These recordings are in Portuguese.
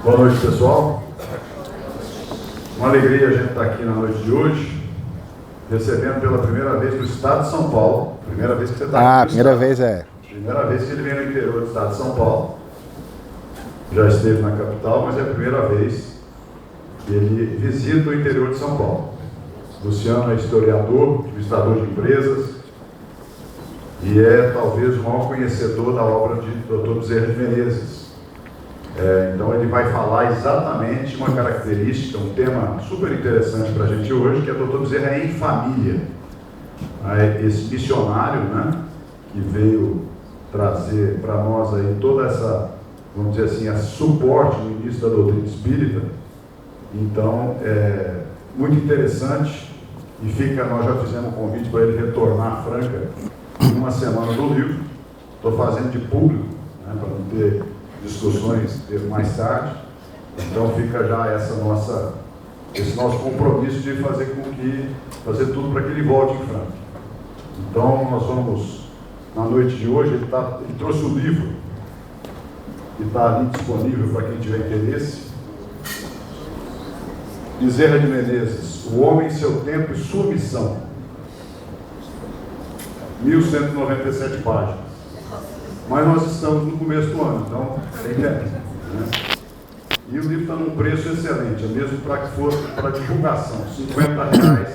Boa noite, pessoal. Uma alegria a gente estar aqui na noite de hoje, recebendo pela primeira vez do estado de São Paulo. Primeira vez que você está aqui. Primeira vez Primeira vez que ele vem no interior do estado de São Paulo. Já esteve na capital, mas é a primeira vez que ele visita o interior de São Paulo. Luciano é historiador, administrador de empresas e é talvez o maior conhecedor da obra de Dr. Bezerra de Menezes. Então ele vai falar exatamente uma característica, um tema super interessante para a gente hoje, que é Dr. Bezerra em família. Esse missionário, né, que veio trazer para nós aí toda essa, vamos dizer assim, esse suporte no início da doutrina espírita. Então, é muito interessante e nós já fizemos um convite para ele retornar a Franca em uma semana do livro. Estou fazendo de público, né, para não ter discussões mais tarde. Então fica já esse nosso compromisso de fazer tudo para que ele volte em Franca. Então nós vamos, na noite de hoje, ele trouxe o livro que está ali disponível para quem tiver interesse. Bezerra de Menezes, O Homem, Seu Tempo e Sua Missão. 1197 páginas. Mas nós estamos no começo do ano, então tem tempo, né? E o livro está num preço excelente, é mesmo para divulgação, R$50.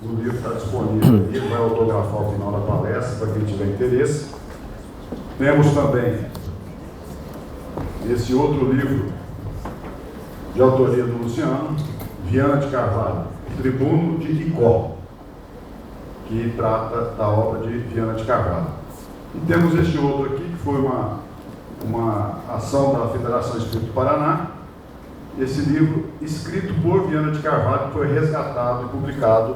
O livro está disponível, ele vai autografar ao final da palestra, para quem tiver interesse. Temos também esse outro livro, de autoria do Luciano, Viana de Carvalho, Tribuno de Icó, que trata da obra de Viana de Carvalho. E temos este outro aqui, que foi uma ação da Federação Espírita do Paraná. Esse livro, escrito por Viana de Carvalho, que foi resgatado e publicado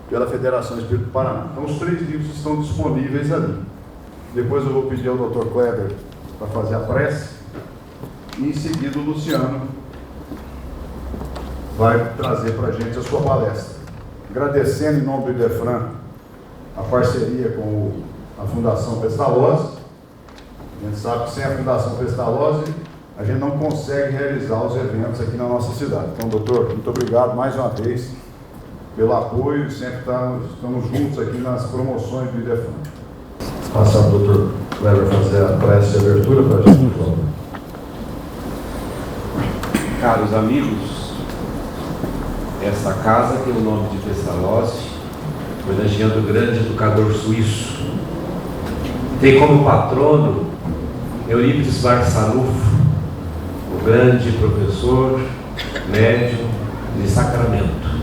pela Federação Espírita do Paraná. Então, os 3 livros estão disponíveis ali. Depois eu vou pedir ao Dr. Kleber para fazer a prece. E em seguida o Luciano vai trazer para a gente a sua palestra. Agradecendo em nome do Idefran a parceria com a Fundação Pestalozzi. A gente sabe que sem a Fundação Pestalozzi a gente não consegue realizar os eventos aqui na nossa cidade. Então, doutor, muito obrigado mais uma vez pelo apoio. Sempre estamos juntos aqui nas promoções do Idefran. Passar o doutor Kleber fazer a prece de abertura para a gente, por favor. Caros amigos, esta casa tem o nome de Pestalozzi, homenageando o grande educador suíço. Tem como patrono Eurípides Barçanufo, o grande professor, médium de Sacramento.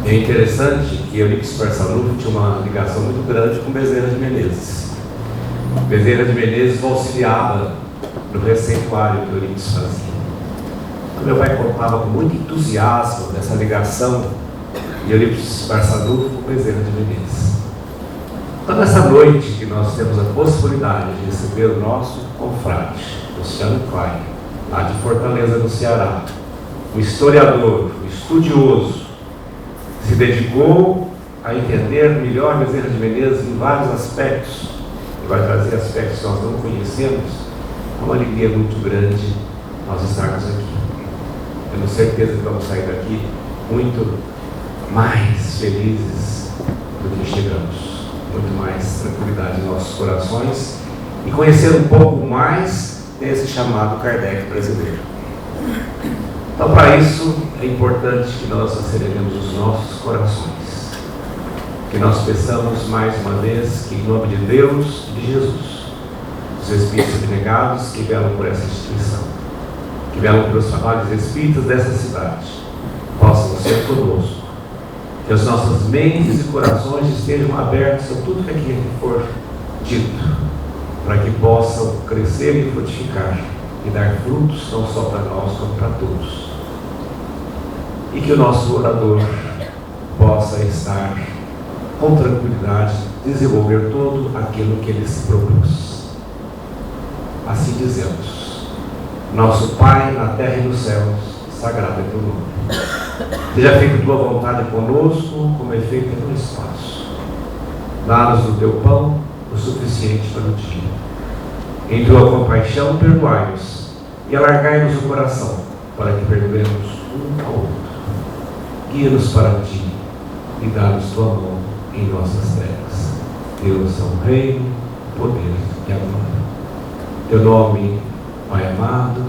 É interessante que Eurípides Barçanufo tinha uma ligação muito grande com Bezerra de Menezes. Bezerra de Menezes o auxiliava no receituário que Eurípides fazia. Meu pai contava com muito entusiasmo dessa ligação de Eurípides Barçanufo com Bezerra de Menezes. Então, nessa noite que nós temos a possibilidade de receber o nosso confrade, Luciano Klein, lá de Fortaleza, no Ceará, um historiador, um estudioso, se dedicou a entender melhor Bezerra de Menezes em vários aspectos, e vai trazer aspectos que nós não conhecemos. É uma alegria muito grande nós estarmos aqui. Tenho certeza que vamos sair daqui muito mais felizes do que chegamos. Muito mais tranquilidade em nossos corações e conhecer um pouco mais desse chamado Kardec brasileiro. Então, para isso, é importante que nós aceleremos os nossos corações, que nós peçamos mais uma vez que, em nome de Deus e de Jesus, os espíritos abnegados que velam por essa instituição, que velam pelos trabalhos espíritas dessa cidade, possam ser conosco. Que as nossas mentes e corações estejam abertos a tudo que aqui for dito, para que possam crescer e frutificar e dar frutos não só para nós, como para todos. E que o nosso orador possa estar com tranquilidade, desenvolver todo aquilo que ele se propôs. Assim dizemos: Nosso Pai na terra e nos céus, sagrado é teu nome. Seja feita tua vontade conosco, como é feita no espaço. Dá-nos do teu pão o suficiente para o dia. Em tua compaixão, perdoai-nos, e e alargai-nos o coração, para que perdoemos um ao outro. Guia-nos para ti e dá-nos tua mão em nossas terras. Deus é o reino, o poder e a glória. Teu nome, Pai amado,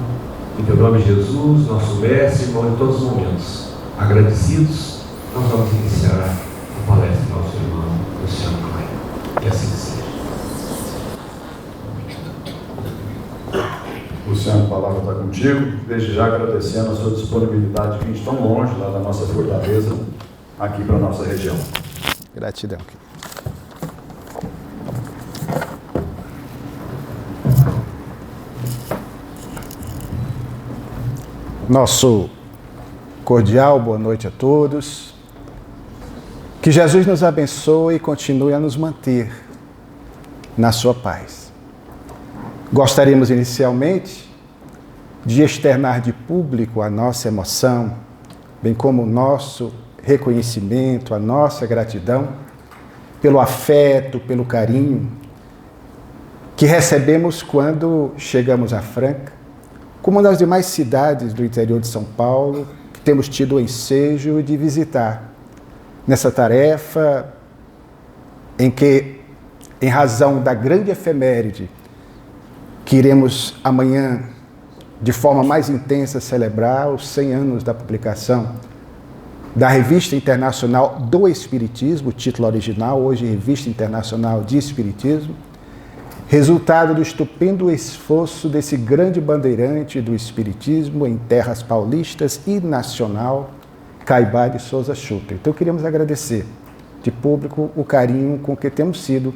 em teu nome, Jesus, nosso mestre, irmão, em todos os momentos. Agradecidos, nós vamos iniciar a palestra do nosso irmão Luciano Klein. Que assim seja. Luciano, a palavra está contigo. Desde já agradecendo a sua disponibilidade de vir tão longe lá da nossa fortaleza, aqui para a nossa região. Gratidão. Nosso cordial boa noite a todos. Que Jesus nos abençoe e continue a nos manter na sua paz. Gostaríamos inicialmente de externar de público a nossa emoção, bem como o nosso reconhecimento, a nossa gratidão pelo afeto, pelo carinho que recebemos quando chegamos a Franca, como nas demais cidades do interior de São Paulo, que temos tido o ensejo de visitar nessa tarefa em que, em razão da grande efeméride que iremos amanhã, de forma mais intensa, celebrar os 100 anos da publicação da Revista Internacional do Espiritismo, o título original, hoje Revista Internacional de Espiritismo, resultado do estupendo esforço desse grande bandeirante do Espiritismo em terras paulistas e nacional, Caibá de Souza Schutter. Então queríamos agradecer de público o carinho com que temos sido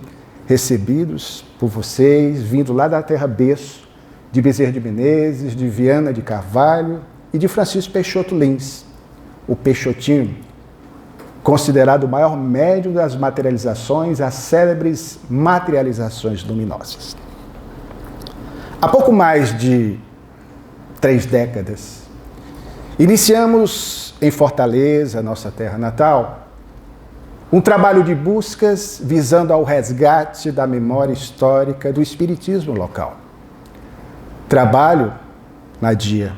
recebidos por vocês, vindo lá da terra berço, de Bezerra de Menezes, de Viana de Carvalho e de Francisco Peixoto Lins, o Peixotinho, considerado o maior médium das materializações, as célebres materializações luminosas. Há pouco mais de 3 décadas, iniciamos em Fortaleza, nossa terra natal, um trabalho de buscas visando ao resgate da memória histórica do espiritismo local. Trabalho, Nadia,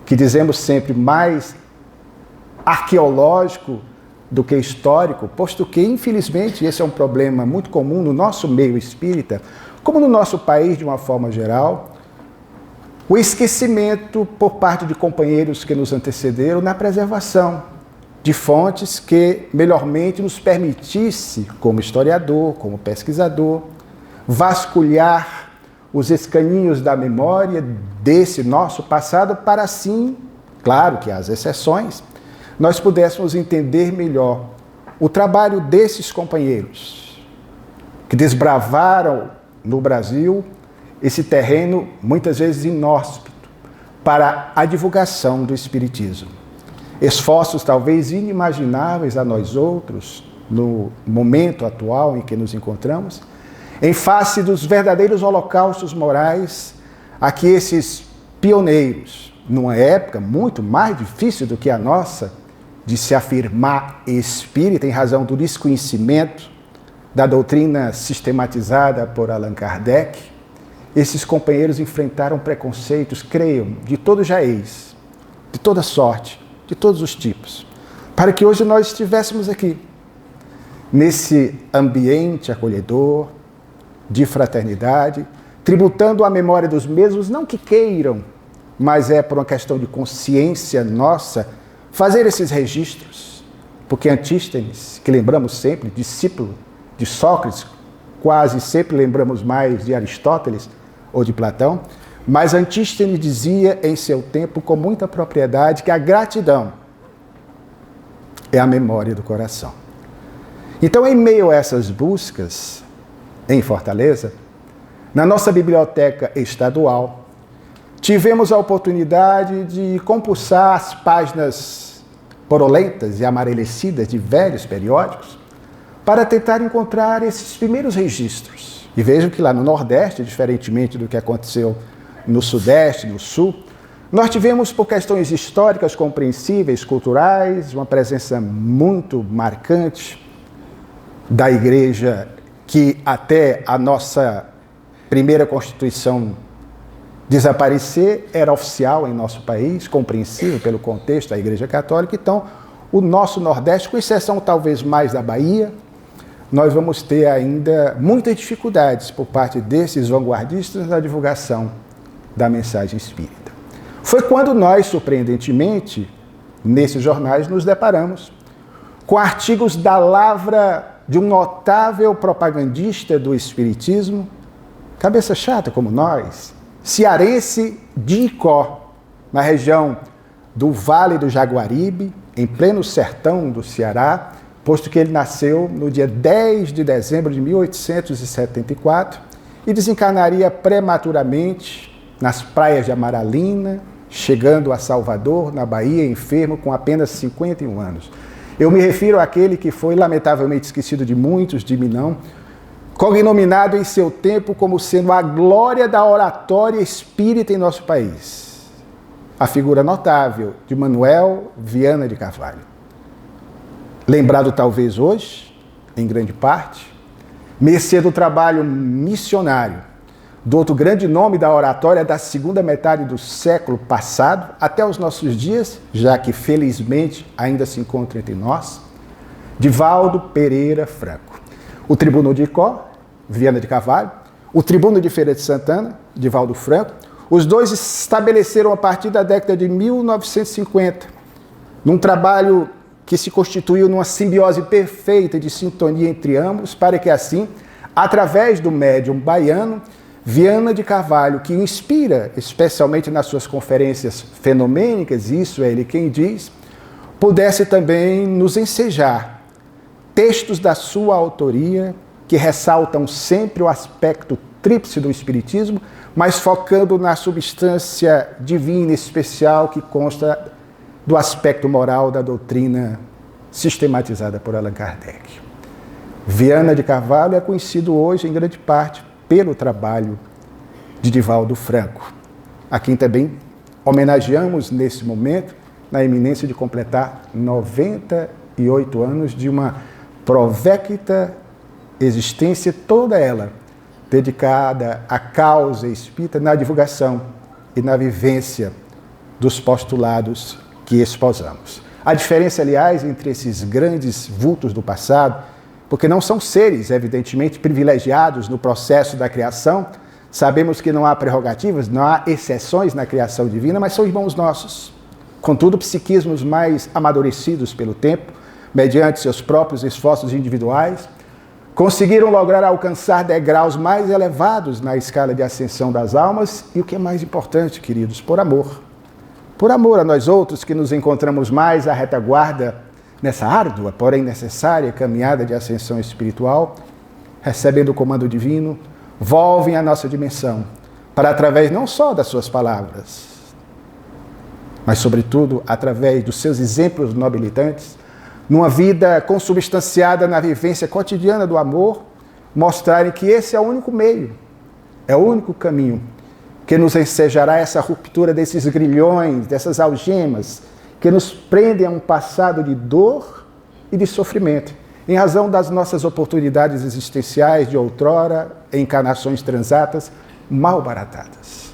que dizemos sempre mais arqueológico do que histórico, posto que, infelizmente, esse é um problema muito comum no nosso meio espírita, como no nosso país de uma forma geral, o esquecimento por parte de companheiros que nos antecederam na preservação de fontes que melhormente nos permitisse, como historiador, como pesquisador, vasculhar os escaninhos da memória desse nosso passado para assim, claro que há as exceções, nós pudéssemos entender melhor o trabalho desses companheiros que desbravaram no Brasil esse terreno, muitas vezes inóspito, para a divulgação do Espiritismo. Esforços talvez inimagináveis a nós outros, no momento atual em que nos encontramos, em face dos verdadeiros holocaustos morais a que esses pioneiros, numa época muito mais difícil do que a nossa, de se afirmar espírita em razão do desconhecimento da doutrina sistematizada por Allan Kardec, esses companheiros enfrentaram preconceitos, creiam, de todo jaez, de toda sorte, de todos os tipos, para que hoje nós estivéssemos aqui, nesse ambiente acolhedor, de fraternidade, tributando a memória dos mesmos, não que queiram, mas é por uma questão de consciência nossa, fazer esses registros, porque Antístenes, que lembramos sempre, discípulo de Sócrates, quase sempre lembramos mais de Aristóteles ou de Platão, mas Antístenes dizia em seu tempo com muita propriedade que a gratidão é a memória do coração. Então, em meio a essas buscas em Fortaleza, na nossa biblioteca estadual, tivemos a oportunidade de compulsar as páginas porolentas e amarelecidas de velhos periódicos para tentar encontrar esses primeiros registros. E vejam que lá no Nordeste, diferentemente do que aconteceu no Sudeste, no Sul, nós tivemos, por questões históricas, compreensíveis, culturais, uma presença muito marcante da Igreja que até a nossa primeira Constituição Desaparecer era oficial em nosso país, compreensível pelo contexto da Igreja Católica. Então, o nosso Nordeste, com exceção talvez mais da Bahia, nós vamos ter ainda muitas dificuldades por parte desses vanguardistas na divulgação da mensagem espírita. Foi quando nós, surpreendentemente, nesses jornais, nos deparamos com artigos da lavra de um notável propagandista do espiritismo, cabeça chata como nós, cearense de Icó, na região do Vale do Jaguaribe, em pleno sertão do Ceará, posto que ele nasceu no dia 10 de dezembro de 1874 e desencarnaria prematuramente nas praias de Amaralina, chegando a Salvador, na Bahia, enfermo com apenas 51 anos. Eu me refiro àquele que foi lamentavelmente esquecido de muitos, de mim não, cognominado em seu tempo como sendo a glória da oratória espírita em nosso país. A figura notável de Manuel Viana de Carvalho. Lembrado talvez hoje, em grande parte, mercê do trabalho missionário do outro grande nome da oratória da segunda metade do século passado, até os nossos dias, já que felizmente ainda se encontra entre nós, Divaldo Pereira Franco. O tribuno de Icó, Viana de Carvalho, o tribuno de Feira de Santana, Divaldo Franco, os dois estabeleceram a partir da década de 1950, num trabalho que se constituiu numa simbiose perfeita de sintonia entre ambos, para que assim, através do médium baiano, Viana de Carvalho, que inspira, especialmente nas suas conferências fenomênicas, isso é ele quem diz, pudesse também nos ensejar textos da sua autoria que ressaltam sempre o aspecto tríplice do Espiritismo, mas focando na substância divina especial que consta do aspecto moral da doutrina sistematizada por Allan Kardec. Viana de Carvalho é conhecido hoje, em grande parte, pelo trabalho de Divaldo Franco, a quem também homenageamos nesse momento, na iminência de completar 98 anos de uma provecta existência, toda ela dedicada à causa espírita na divulgação e na vivência dos postulados que esposamos. A diferença, aliás, entre esses grandes vultos do passado, porque não são seres, evidentemente, privilegiados no processo da criação, sabemos que não há prerrogativas, não há exceções na criação divina, mas são irmãos nossos. Contudo, psiquismos mais amadurecidos pelo tempo, mediante seus próprios esforços individuais, conseguiram lograr alcançar degraus mais elevados na escala de ascensão das almas e, o que é mais importante, queridos, por amor. Por amor a nós outros que nos encontramos mais à retaguarda nessa árdua, porém necessária caminhada de ascensão espiritual, recebendo o comando divino, volvem à nossa dimensão, para através não só das suas palavras, mas sobretudo através dos seus exemplos nobilitantes, numa vida consubstanciada na vivência cotidiana do amor, mostrarem que esse é o único meio, é o único caminho que nos ensejará essa ruptura desses grilhões, dessas algemas, que nos prendem a um passado de dor e de sofrimento, em razão das nossas oportunidades existenciais de outrora, encarnações transatas, mal baratadas.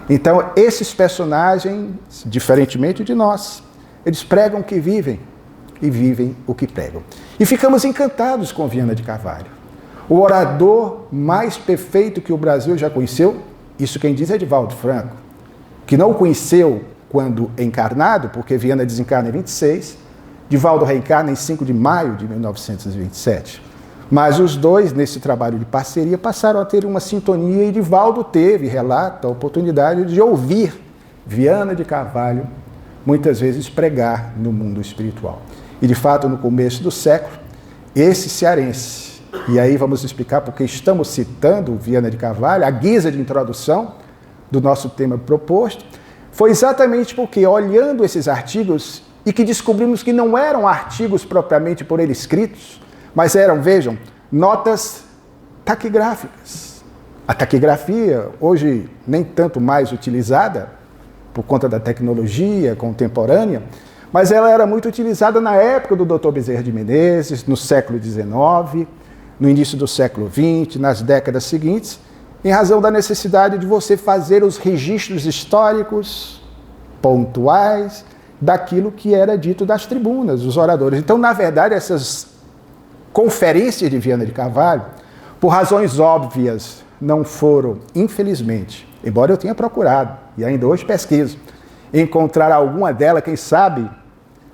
Então, esses personagens, diferentemente de nós, eles pregam o que vivem e vivem o que pregam. E ficamos encantados com Viana de Carvalho, o orador mais perfeito que o Brasil já conheceu. Isso quem diz é Divaldo Franco, que não o conheceu quando encarnado, porque Viana desencarna em 26, Divaldo reencarna em 5 de maio de 1927. Mas os dois, nesse trabalho de parceria, passaram a ter uma sintonia e Divaldo teve, relata, a oportunidade de ouvir Viana de Carvalho muitas vezes pregar no mundo espiritual. E, de fato, no começo do século, esse cearense, e aí vamos explicar porque estamos citando Viana de Carvalho, a guisa de introdução do nosso tema proposto, foi exatamente porque, olhando esses artigos, e que descobrimos que não eram artigos propriamente por ele escritos, mas eram, vejam, notas taquigráficas. A taquigrafia, hoje nem tanto mais utilizada, por conta da tecnologia contemporânea, mas ela era muito utilizada na época do Dr. Bezerra de Menezes, no século XIX, no início do século XX, nas décadas seguintes, em razão da necessidade de você fazer os registros históricos pontuais daquilo que era dito das tribunas, dos oradores. Então, na verdade, essas conferências de Viana de Carvalho, por razões óbvias, não foram, infelizmente, embora eu tenha procurado, e ainda hoje pesquiso, encontrar alguma delas, quem sabe,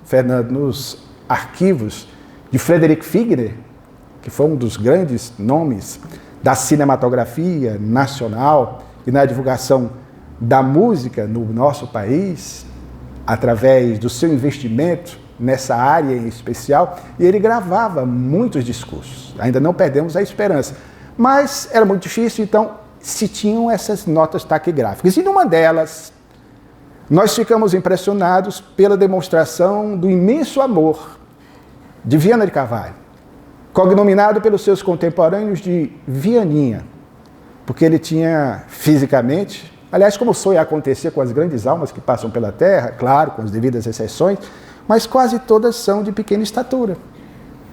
Fernando, nos arquivos de Frederick Figner, que foi um dos grandes nomes da cinematografia nacional e na divulgação da música no nosso país, através do seu investimento nessa área em especial, e ele gravava muitos discursos. Ainda não perdemos a esperança. Mas era muito difícil, então se tinham essas notas taquigráficas. E numa delas, nós ficamos impressionados pela demonstração do imenso amor de Viana de Carvalho, cognominado pelos seus contemporâneos de Vianinha, porque ele tinha fisicamente, aliás, como foi acontecer com as grandes almas que passam pela Terra, claro, com as devidas exceções, mas quase todas são de pequena estatura.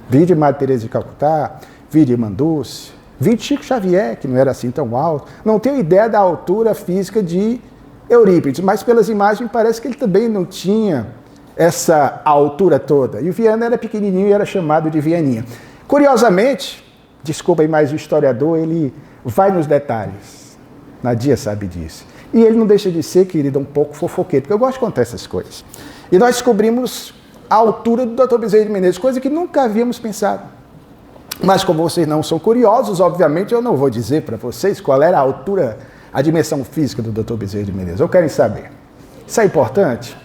Vi de Madre Teresa de Calcutá, vi de Mandúcia, vi de Chico Xavier, que não era assim tão alto. Não tenho ideia da altura física de Eurípides, mas pelas imagens parece que ele também não tinha essa altura toda. E o Viana era pequenininho e era chamado de Vianinha. Curiosamente, desculpem, mas o historiador, ele vai nos detalhes. Nadia sabe disso. E ele não deixa de ser, querido, um pouco fofoqueiro, porque eu gosto de contar essas coisas. E nós descobrimos a altura do Dr. Bezerra de Menezes, coisa que nunca havíamos pensado. Mas como vocês não são curiosos, obviamente eu não vou dizer para vocês qual era a altura, a dimensão física do Dr. Bezerra de Menezes. Ou querem saber? Isso é importante?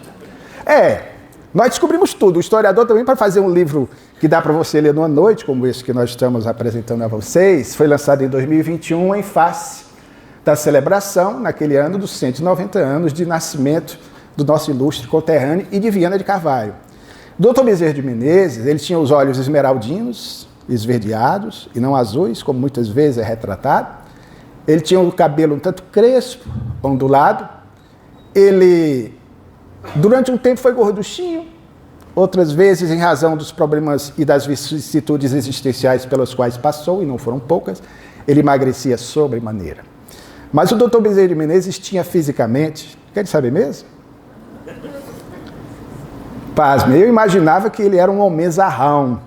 Nós descobrimos tudo. O historiador também, para fazer um livro que dá para você ler numa noite, como esse que nós estamos apresentando a vocês, foi lançado em 2021 em face da celebração, naquele ano, dos 190 anos de nascimento do nosso ilustre conterrâneo e de Viana de Carvalho. Dr. Bezerra de Menezes, ele tinha os olhos esmeraldinos, esverdeados, e não azuis, como muitas vezes é retratado. Ele tinha o cabelo um tanto crespo, ondulado. Ele, durante um tempo, foi gorduchinho, outras vezes, em razão dos problemas e das vicissitudes existenciais pelas quais passou, e não foram poucas, ele emagrecia sobremaneira. Mas o Dr. Bezerra de Menezes tinha fisicamente, quer saber mesmo? Pasme, eu imaginava que ele era um homem zarrão,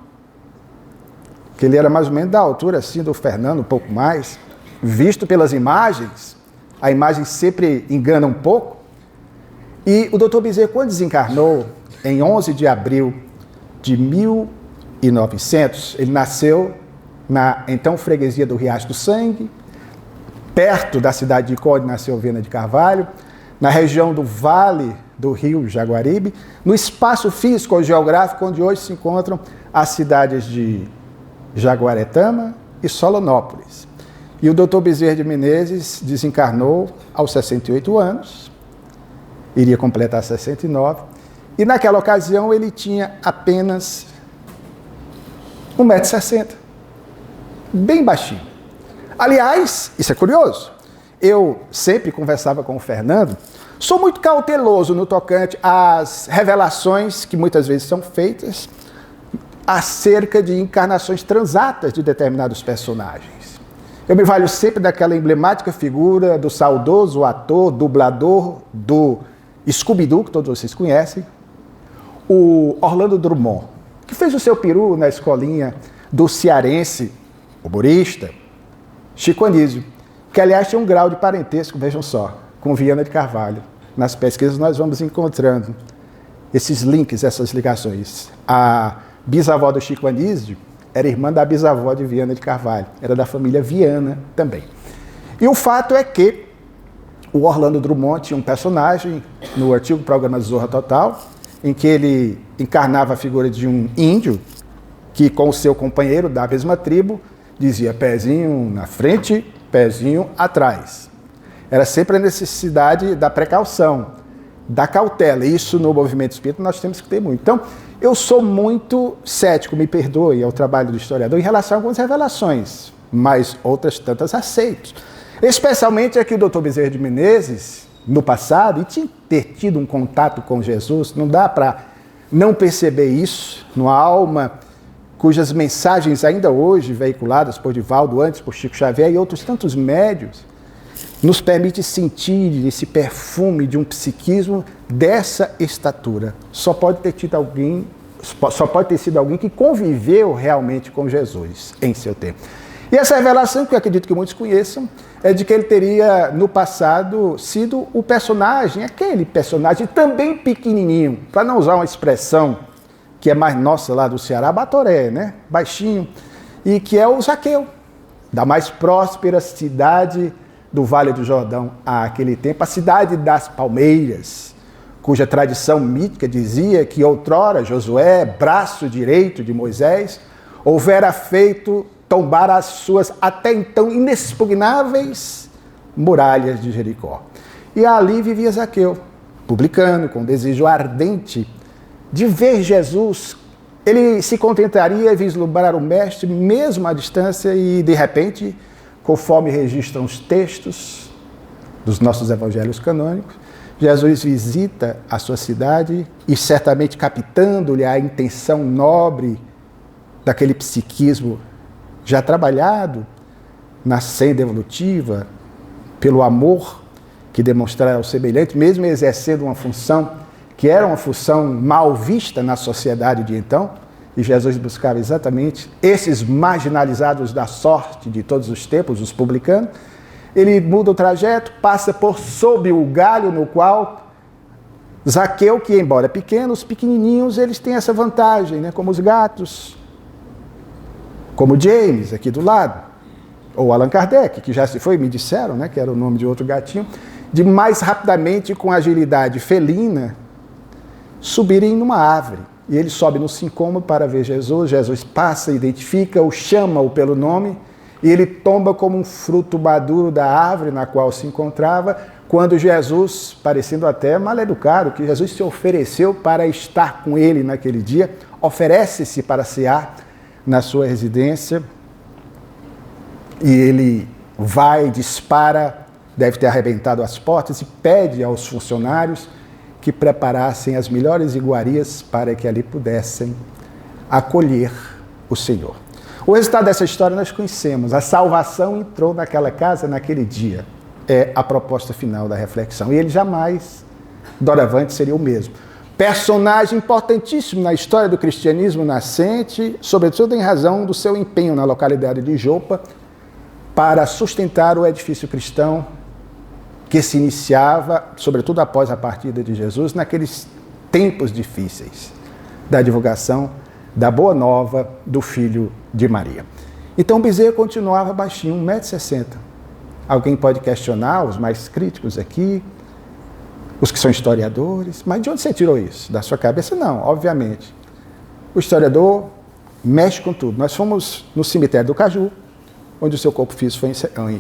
que ele era mais ou menos da altura assim do Fernando, um pouco mais. Visto pelas imagens, a imagem sempre engana um pouco. E o Dr. Bezerra, quando desencarnou, em 11 de abril de 1900, ele nasceu na então freguesia do Riacho do Sangue, perto da cidade de Icó, onde nasceu Viana de Carvalho, na região do Vale do Rio Jaguaribe, no espaço físico ou geográfico onde hoje se encontram as cidades de Jaguaretama e Solonópolis. E o Dr. Bezerra de Menezes desencarnou aos 68 anos, iria completar 69, e naquela ocasião ele tinha apenas 1,60 m, bem baixinho. Aliás, isso é curioso, eu sempre conversava com o Fernando, sou muito cauteloso no tocante às revelações que muitas vezes são feitas acerca de encarnações transatas de determinados personagens. Eu me valho sempre daquela emblemática figura do saudoso ator, dublador do Scooby-Doo, que todos vocês conhecem, o Orlando Drummond, que fez o seu peru na escolinha do cearense humorista Chico Anísio, que aliás tinha um grau de parentesco, vejam só, com Viana de Carvalho. Nas pesquisas nós vamos encontrando esses links, essas ligações. A bisavó do Chico Anísio era irmã da bisavó de Viana de Carvalho, era da família Viana também. E o fato é que o Orlando Drummond tinha um personagem no antigo programa Zorra Total, em que ele encarnava a figura de um índio que, com o seu companheiro da mesma tribo, dizia pezinho na frente, pezinho atrás. Era sempre a necessidade da precaução, da cautela. Isso no movimento espírita nós temos que ter muito. Então, eu sou muito cético, me perdoe, ao trabalho do historiador, em relação a algumas revelações, mas outras tantas aceito. Especialmente aqui o Dr. Bezerra de Menezes, no passado, e tinha ter tido um contato com Jesus, não dá para não perceber isso, numa alma cujas mensagens ainda hoje veiculadas por Divaldo, antes por Chico Xavier e outros tantos médios, nos permite sentir esse perfume de um psiquismo dessa estatura. Só pode ter sido alguém que conviveu realmente com Jesus em seu tempo. E essa revelação, que eu acredito que muitos conheçam, é de que ele teria, no passado, sido o personagem, aquele personagem também pequenininho, para não usar uma expressão que é mais nossa lá do Ceará, Batoré, né? Baixinho, e que é o Zaqueu, da mais próspera cidade do Vale do Jordão àquele tempo, a cidade das palmeiras, cuja tradição mítica dizia que outrora Josué, braço direito de Moisés, houvera feito tombar as suas até então inexpugnáveis muralhas de Jericó. E ali vivia Zaqueu, publicano, com desejo ardente de ver Jesus. Ele se contentaria em vislumbrar o Mestre mesmo à distância e, de repente, conforme registram os textos dos nossos evangelhos canônicos, Jesus visita a sua cidade e, certamente captando-lhe a intenção nobre daquele psiquismo já trabalhado na senda evolutiva, pelo amor que demonstrara ao semelhante, mesmo exercendo uma função que era uma função mal vista na sociedade de então, e Jesus buscava exatamente esses marginalizados da sorte de todos os tempos, os publicanos. Ele muda o trajeto, passa por sob o galho no qual Zaqueu, que embora pequeno, os pequenininhos, eles têm essa vantagem, né? Como os gatos, como James, aqui do lado, ou Allan Kardec, que já se foi, me disseram, né, que era o nome de outro gatinho, de mais rapidamente, com agilidade felina, subirem numa árvore. E ele sobe no sicômoro para ver Jesus. Jesus passa, identifica-o, chama-o pelo nome, e ele tomba como um fruto maduro da árvore na qual se encontrava, quando Jesus, parecendo até mal-educado, que Jesus se ofereceu para estar com ele naquele dia, oferece-se para cear na sua residência, e ele vai, dispara, deve ter arrebentado as portas, e pede aos funcionários que preparassem as melhores iguarias para que ali pudessem acolher o Senhor. O resultado dessa história nós conhecemos. A salvação entrou naquela casa naquele dia. É a proposta final da reflexão. E ele jamais, doravante, seria o mesmo. Personagem importantíssimo na história do cristianismo nascente, sobretudo em razão do seu empenho na localidade de Jopa para sustentar o edifício cristão que se iniciava, sobretudo após a partida de Jesus, naqueles tempos difíceis da divulgação da boa nova do Filho de Maria. Então Bezerra continuava baixinho, 1,60 m. Alguém pode questionar, os mais críticos aqui, os que são historiadores, mas de onde você tirou isso? Da sua cabeça? Não, obviamente. O historiador mexe com tudo. Nós fomos no cemitério do Caju, onde o seu corpo físico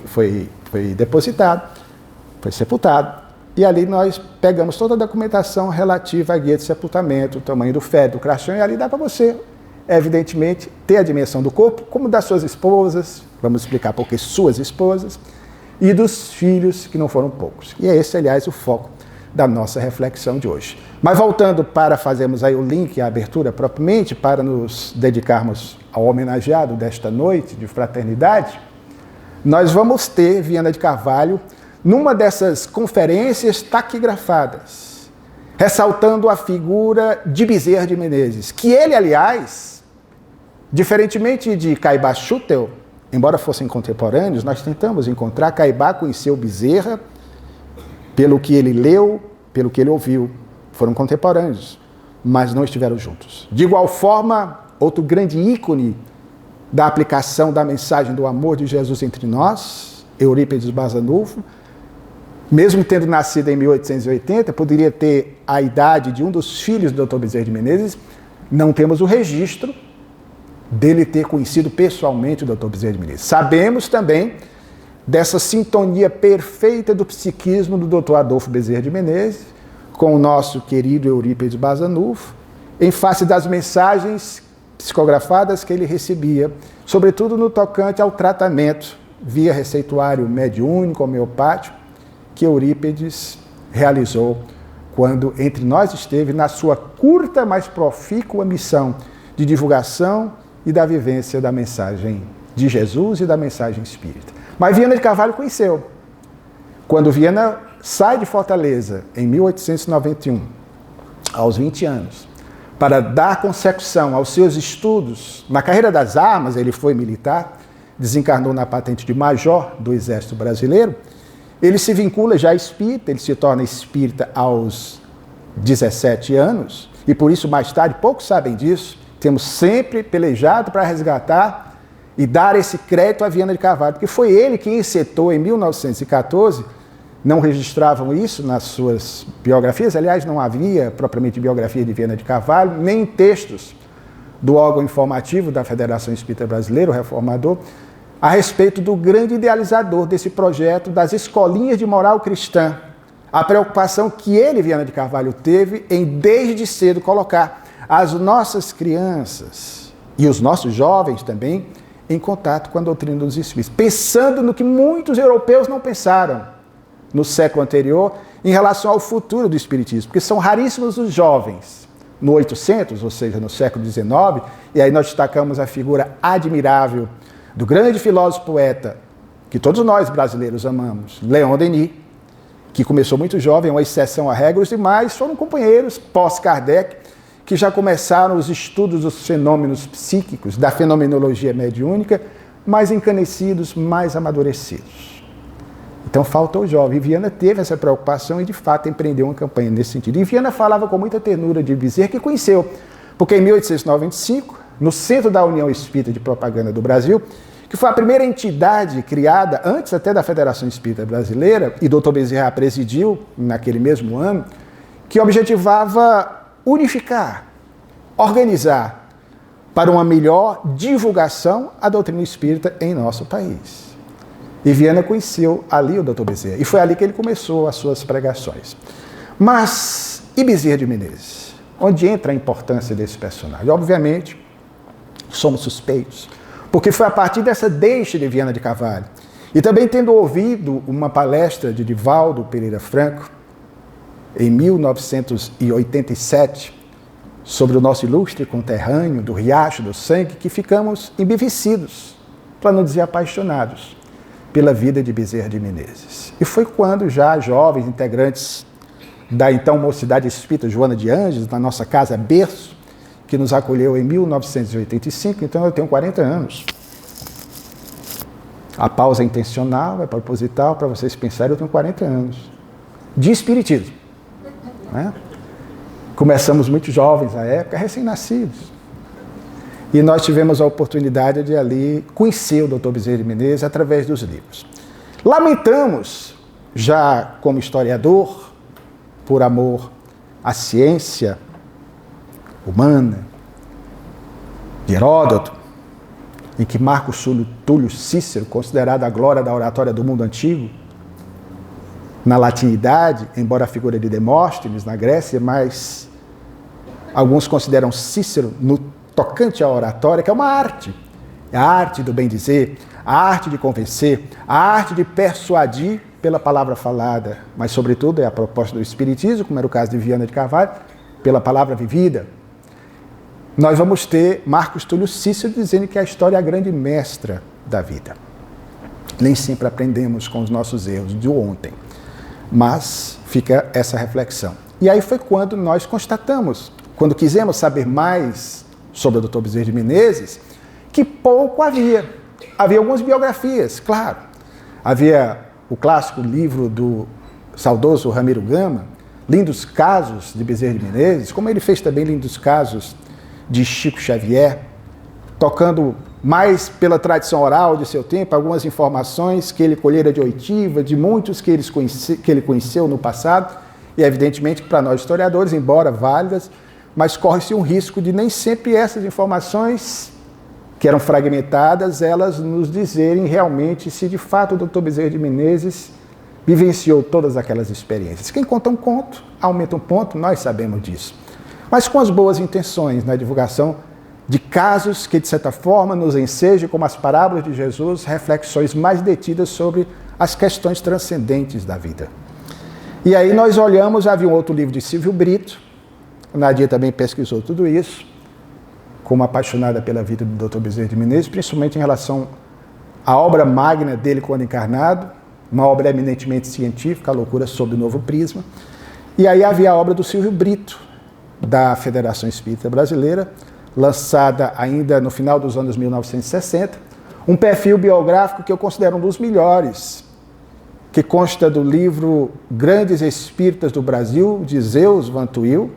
foi depositado, foi sepultado, e ali nós pegamos toda a documentação relativa à guia de sepultamento, o tamanho do féretro, do crachão, e ali dá para você, evidentemente, ter a dimensão do corpo, como das suas esposas, vamos explicar por que suas esposas, e dos filhos, que não foram poucos. E é esse, aliás, o foco da nossa reflexão de hoje. Mas voltando para fazermos aí o link, a abertura propriamente, para nos dedicarmos ao homenageado desta noite de fraternidade, nós vamos ter Viana de Carvalho numa dessas conferências taquigrafadas, ressaltando a figura de Bezerra de Menezes, que ele, aliás, diferentemente de Caibá Schutel, embora fossem contemporâneos, nós tentamos encontrar. Caibá conheceu Bezerra pelo que ele leu, pelo que ele ouviu. Foram contemporâneos, mas não estiveram juntos. De igual forma, outro grande ícone da aplicação da mensagem do amor de Jesus entre nós, Eurípides Barçanufo, mesmo tendo nascido em 1880, poderia ter a idade de um dos filhos do Dr. Bezerra de Menezes. Não temos o registro dele ter conhecido pessoalmente o Dr. Bezerra de Menezes. Sabemos também dessa sintonia perfeita do psiquismo do Dr. Adolfo Bezerra de Menezes com o nosso querido Eurípides Barçanufo, em face das mensagens psicografadas que ele recebia, sobretudo no tocante ao tratamento via receituário mediúnico, homeopático, que Eurípides realizou quando entre nós esteve na sua curta, mas profícua missão de divulgação e da vivência da mensagem de Jesus e da mensagem espírita. Mas Viana de Carvalho conheceu. Quando Viana sai de Fortaleza, em 1891, aos 20 anos, para dar consecução aos seus estudos, na carreira das armas, ele foi militar, desencarnou na patente de major do Exército Brasileiro, ele se vincula já espírita, ele se torna espírita aos 17 anos, e por isso mais tarde, poucos sabem disso, temos sempre pelejado para resgatar e dar esse crédito a Viana de Carvalho, porque foi ele que encetou em 1914, não registravam isso nas suas biografias, aliás, não havia propriamente biografia de Viana de Carvalho, nem textos do órgão informativo da Federação Espírita Brasileira, o Reformador, a respeito do grande idealizador desse projeto das escolinhas de moral cristã, a preocupação que ele, Viana de Carvalho, teve em, desde cedo, colocar as nossas crianças e os nossos jovens também em contato com a doutrina dos Espíritos, pensando no que muitos europeus não pensaram no século anterior em relação ao futuro do Espiritismo, porque são raríssimos os jovens no 800, ou seja, no século XIX, e aí nós destacamos a figura admirável do grande filósofo poeta, que todos nós brasileiros amamos, Leon Denis, que começou muito jovem, uma exceção à regra, os demais foram companheiros pós-Kardec, que já começaram os estudos dos fenômenos psíquicos, da fenomenologia mediúnica, mais encanecidos, mais amadurecidos. Então falta o jovem. E Viana teve essa preocupação e, de fato, empreendeu uma campanha nesse sentido. E Viana falava com muita ternura de Bezerra, que conheceu, porque em 1895, no Centro da União Espírita de Propaganda do Brasil, que foi a primeira entidade criada, antes até da Federação Espírita Brasileira, e Dr. Bezerra presidiu naquele mesmo ano, que objetivava unificar, organizar para uma melhor divulgação a doutrina espírita em nosso país. E Viana conheceu ali o Dr. Bezerra, e foi ali que ele começou as suas pregações. Mas, e Bezerra de Menezes? Onde entra a importância desse personagem? Obviamente, somos suspeitos, porque foi a partir dessa deixa de Viana de Carvalho, e também tendo ouvido uma palestra de Divaldo Pereira Franco, em 1987, sobre o nosso ilustre conterrâneo do Riacho do Sangue, que ficamos embevecidos, para não dizer apaixonados, pela vida de Bezerra de Menezes. E foi quando já jovens integrantes da então Mocidade Espírita Joana de Ângeles, na nossa casa berço, que nos acolheu em 1985, então eu tenho 40 anos. A pausa é intencional, é proposital, para vocês pensarem, eu tenho 40 anos. De espiritismo. Né? Começamos muito jovens na época, recém-nascidos. E nós tivemos a oportunidade de ali conhecer o Dr. Bezerra de Menezes através dos livros. Lamentamos, já como historiador, por amor à ciência humana, de Heródoto, em que Marcos Túlio Cícero, considerado a glória da oratória do mundo antigo, na latinidade, embora a figura de Demóstenes na Grécia, mas alguns consideram Cícero no tocante à oratória, que é uma arte. É a arte do bem dizer, a arte de convencer, a arte de persuadir pela palavra falada, mas sobretudo é a proposta do Espiritismo, como era o caso de Viana de Carvalho, pela palavra vivida. Nós vamos ter Marcos Túlio Cícero dizendo que a história é a grande mestra da vida. Nem sempre aprendemos com os nossos erros de ontem, mas fica essa reflexão. E aí foi quando nós constatamos, quando quisemos saber mais sobre o Dr. Bezerra de Menezes, que pouco havia. Havia algumas biografias, claro. Havia o clássico livro do saudoso Ramiro Gama, Lindos Casos de Bezerra de Menezes, como ele fez também lindos casos de Chico Xavier, tocando mais pela tradição oral de seu tempo, algumas informações que ele colhera de oitiva, de muitos que ele conheceu no passado, e evidentemente que para nós historiadores, embora válidas, mas corre-se um risco de nem sempre essas informações, que eram fragmentadas, elas nos dizerem realmente se de fato o Dr. Bezerra de Menezes vivenciou todas aquelas experiências. Quem conta um conto, aumenta um ponto, nós sabemos disso. Mas com as boas intenções na divulgação de casos que, de certa forma, nos ensejam, como as parábolas de Jesus, reflexões mais detidas sobre as questões transcendentes da vida. E aí nós olhamos, havia um outro livro de Silvio Brito, Nadia também pesquisou tudo isso, como apaixonada pela vida do Dr. Bezerra de Menezes, principalmente em relação à obra magna dele quando encarnado, uma obra eminentemente científica, A Loucura sob o Novo Prisma. E aí havia a obra do Silvio Brito, da Federação Espírita Brasileira, lançada ainda no final dos anos 1960, um perfil biográfico que eu considero um dos melhores, que consta do livro Grandes Espíritas do Brasil, de Zeus Van Tuyl,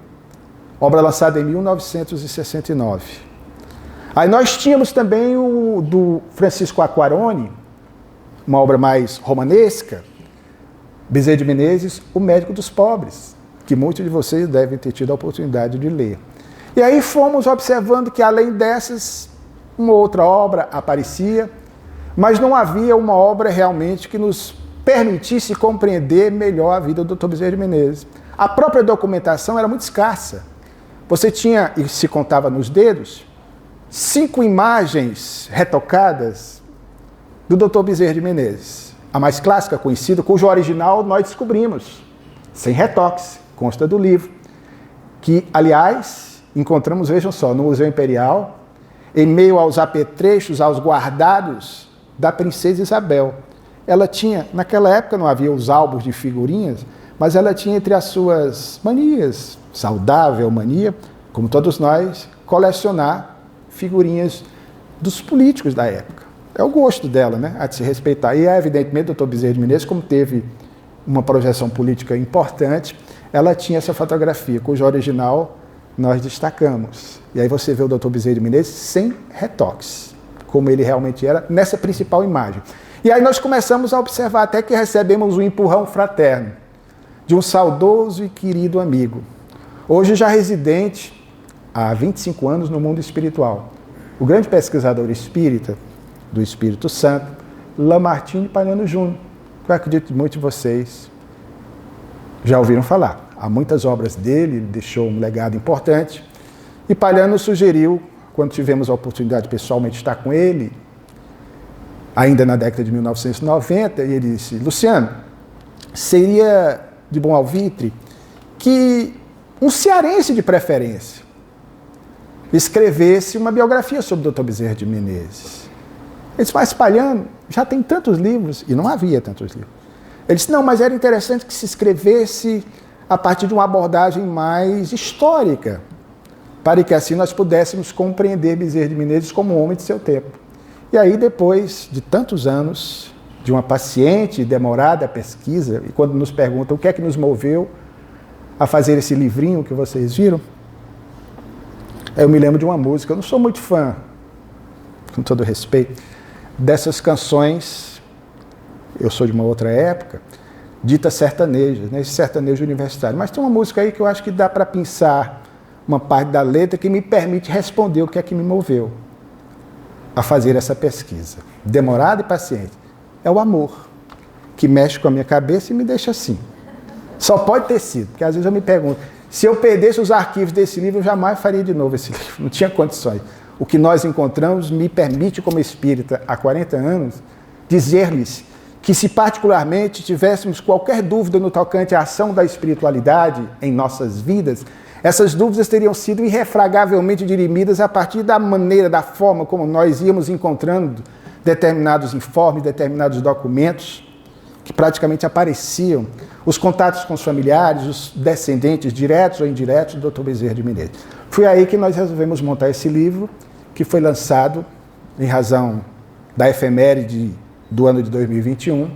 obra lançada em 1969. Aí nós tínhamos também o do Francisco Aquarone, uma obra mais romanesca, Bezerra de Menezes, O Médico dos Pobres, que muitos de vocês devem ter tido a oportunidade de ler. E aí fomos observando que, além dessas, uma outra obra aparecia, mas não havia uma obra realmente que nos permitisse compreender melhor a vida do Dr. Bezerra de Menezes. A própria documentação era muito escassa. Você tinha, e se contava nos dedos, 5 imagens retocadas do Dr. Bezerra de Menezes. A mais clássica, conhecida, cujo original nós descobrimos, sem retoques, consta do livro, que, aliás, encontramos, vejam só, no Museu Imperial, em meio aos apetrechos, aos guardados da Princesa Isabel. Ela tinha, naquela época não havia os álbuns de figurinhas, mas ela tinha entre as suas manias, saudável mania, como todos nós, colecionar figurinhas dos políticos da época. É o gosto dela, né? A de se respeitar. E, evidentemente, o Dr. Bezerra de Menezes, como teve uma projeção política importante, ela tinha essa fotografia, cujo original nós destacamos. E aí você vê o Dr. Bezerra de Menezes sem retoques, como ele realmente era, nessa principal imagem. E aí nós começamos a observar até que recebemos um empurrão fraterno de um saudoso e querido amigo, hoje já residente há 25 anos no mundo espiritual, o grande pesquisador espírita do Espírito Santo, Lamartine Palhano Júnior, que eu acredito que muitos de vocês já ouviram falar. Há muitas obras dele, ele deixou um legado importante. E Palhano sugeriu, quando tivemos a oportunidade de pessoalmente estar com ele, ainda na década de 1990, e ele disse: Luciano, seria de bom alvitre que um cearense de preferência escrevesse uma biografia sobre o Dr. Bezerra de Menezes. Ele disse: mas Palhano, já tem tantos livros, e não havia tantos livros. Ele disse: não, mas era interessante que se escrevesse a partir de uma abordagem mais histórica, para que assim nós pudéssemos compreender Bezerra de Menezes como um homem de seu tempo. E aí, depois de tantos anos, de uma paciente e demorada pesquisa, e quando nos perguntam o que é que nos moveu a fazer esse livrinho que vocês viram, eu me lembro de uma música. Eu não sou muito fã, com todo respeito, dessas canções, eu sou de uma outra época, dita sertaneja, né, esse sertanejo universitário. Mas tem uma música aí que eu acho que dá para pensar uma parte da letra que me permite responder o que é que me moveu a fazer essa pesquisa. Demorada e paciente. É o amor que mexe com a minha cabeça e me deixa assim. Só pode ter sido, porque às vezes eu me pergunto, se eu perdesse os arquivos desse livro, eu jamais faria de novo esse livro. Não tinha condições. O que nós encontramos me permite, como espírita há 40 anos, dizer-lhes que, se particularmente tivéssemos qualquer dúvida no tocante à ação da espiritualidade em nossas vidas, essas dúvidas teriam sido irrefragavelmente dirimidas a partir da maneira, da forma como nós íamos encontrando determinados informes, determinados documentos que praticamente apareciam, os contatos com os familiares, os descendentes diretos ou indiretos do Dr. Bezerra de Menezes. Foi aí que nós resolvemos montar esse livro, que foi lançado em razão da efeméride do ano de 2021,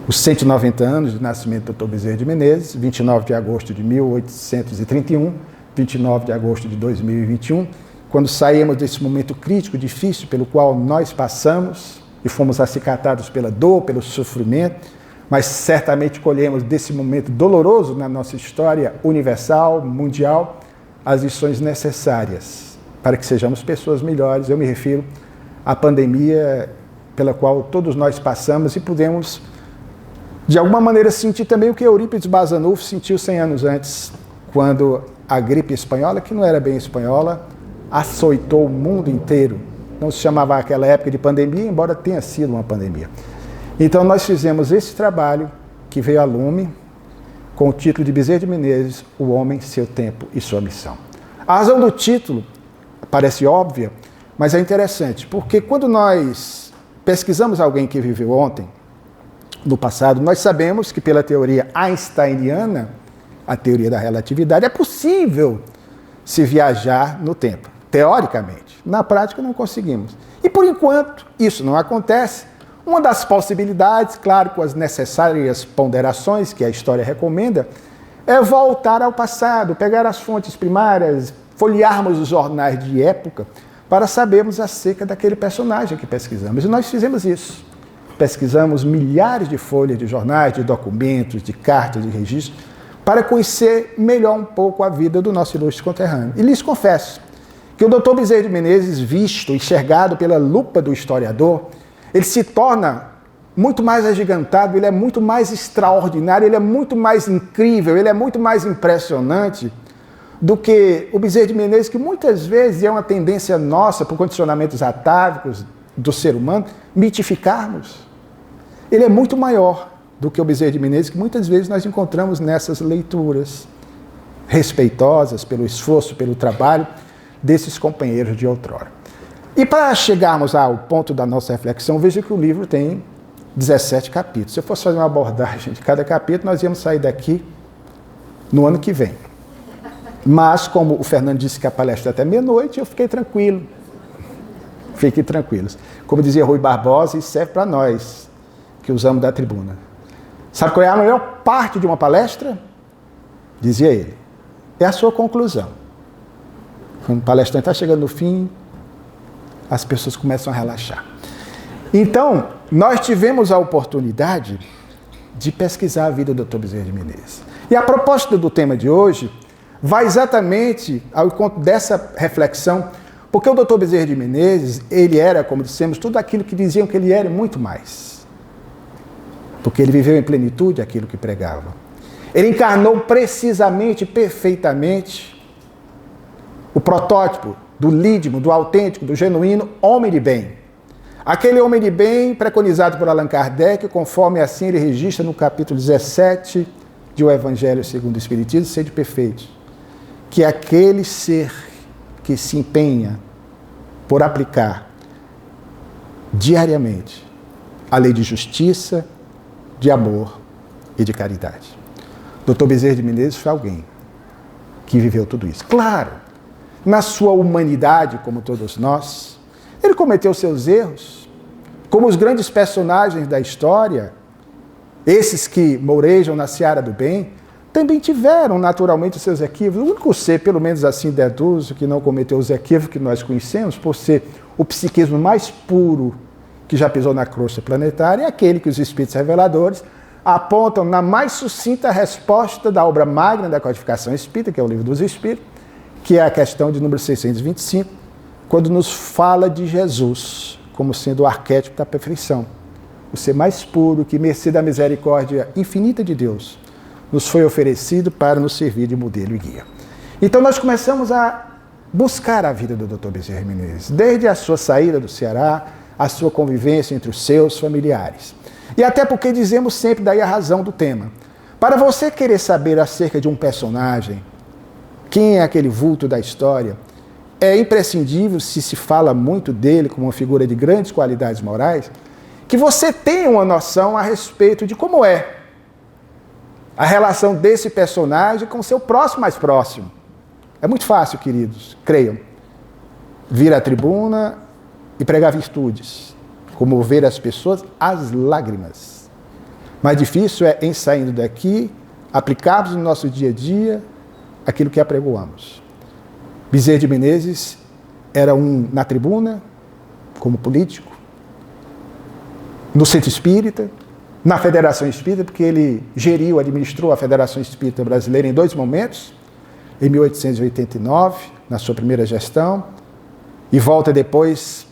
os 190 anos de nascimento do Dr. Bezerra de Menezes, 29 de agosto de 1831, 29 de agosto de 2021, quando saímos desse momento crítico, difícil, pelo qual nós passamos e fomos acicatados pela dor, pelo sofrimento, mas certamente colhemos desse momento doloroso na nossa história universal, mundial, as lições necessárias para que sejamos pessoas melhores. Eu me refiro à pandemia pela qual todos nós passamos e pudemos, de alguma maneira, sentir também o que Eurípides Barçanufo sentiu 100 anos antes, quando a gripe espanhola, que não era bem espanhola, açoitou o mundo inteiro. Não se chamava aquela época de pandemia, embora tenha sido uma pandemia. Então nós fizemos esse trabalho que veio a lume com o título de Bezerra de Menezes, O Homem, Seu Tempo e Sua Missão. A razão do título parece óbvia, mas é interessante, porque quando nós pesquisamos alguém que viveu ontem, no passado. Nós sabemos que pela teoria einsteiniana, a teoria da relatividade, é possível se viajar no tempo, teoricamente. Na prática não conseguimos. E por enquanto isso não acontece. Uma das possibilidades, claro, com as necessárias ponderações que a história recomenda, é voltar ao passado, pegar as fontes primárias, folhearmos os jornais de época para sabermos acerca daquele personagem que pesquisamos. E nós fizemos isso. Pesquisamos milhares de folhas de jornais, de documentos, de cartas, de registros, para conhecer melhor um pouco a vida do nosso ilustre conterrâneo. E lhes confesso que o Dr. Bezerra de Menezes, visto, enxergado pela lupa do historiador, ele se torna muito mais agigantado, ele é muito mais extraordinário, ele é muito mais incrível, ele é muito mais impressionante do que o Bezerra de Menezes, que muitas vezes é uma tendência nossa, por condicionamentos atávicos do ser humano, mitificarmos. Ele é muito maior do que o Bezerra de Menezes, que muitas vezes nós encontramos nessas leituras respeitosas pelo esforço, pelo trabalho desses companheiros de outrora. E para chegarmos ao ponto da nossa reflexão, veja que o livro tem 17 capítulos. Se eu fosse fazer uma abordagem de cada capítulo, nós íamos sair daqui no ano que vem. Mas, como o Fernando disse que a palestra é até meia-noite, eu fiquei tranquilo. Fiquem tranquilos. Como dizia Rui Barbosa, isso serve para nós, que usamos da tribuna. Sabe qual é a maior parte de uma palestra? Dizia ele. É a sua conclusão. Quando o palestrante está chegando no fim, as pessoas começam a relaxar. Então, nós tivemos a oportunidade de pesquisar a vida do Dr. Bezerra de Menezes. E a proposta do tema de hoje vai exatamente ao encontro dessa reflexão, porque o Dr. Bezerra de Menezes, ele era, como dissemos, tudo aquilo que diziam que ele era e muito mais. Porque ele viveu em plenitude aquilo que pregava. Ele encarnou precisamente, perfeitamente, o protótipo do lídimo, do autêntico, do genuíno homem de bem. Aquele homem de bem preconizado por Allan Kardec, conforme assim ele registra no capítulo 17 de O Evangelho segundo o Espiritismo, sede perfeito, que é aquele ser que se empenha por aplicar diariamente a lei de justiça, de amor e de caridade. Dr. Bezerra de Menezes foi alguém que viveu tudo isso. Claro, na sua humanidade, como todos nós, ele cometeu seus erros, como os grandes personagens da história, esses que mourejam na seara do bem, também tiveram naturalmente os seus equívocos. O único ser, pelo menos assim deduzo, que não cometeu os equívocos que nós conhecemos, por ser o psiquismo mais puro que já pisou na crosta planetária, é aquele que os espíritos reveladores apontam na mais sucinta resposta da obra magna da codificação espírita, que é o Livro dos Espíritos, que é a questão de número 625, quando nos fala de Jesus como sendo o arquétipo da perfeição, o ser mais puro que, mercê da misericórdia infinita de Deus, nos foi oferecido para nos servir de modelo e guia. Então nós começamos a buscar a vida do Dr. Bezerra de Menezes, desde a sua saída do Ceará, a sua convivência entre os seus familiares. E até porque dizemos sempre daí a razão do tema. Para você querer saber acerca de um personagem, quem é aquele vulto da história, é imprescindível, se fala muito dele como uma figura de grandes qualidades morais, que você tenha uma noção a respeito de como é a relação desse personagem com o seu próximo mais próximo. É muito fácil, queridos, creiam, vir à tribuna e pregar virtudes, comover as pessoas às lágrimas. Mais difícil é, em saindo daqui, aplicarmos no nosso dia a dia aquilo que apregoamos. Bezerra de Menezes era na tribuna, como político, no Centro Espírita, na Federação Espírita, porque ele geriu, administrou a Federação Espírita Brasileira em 2 momentos, em 1889, na sua primeira gestão, e volta depois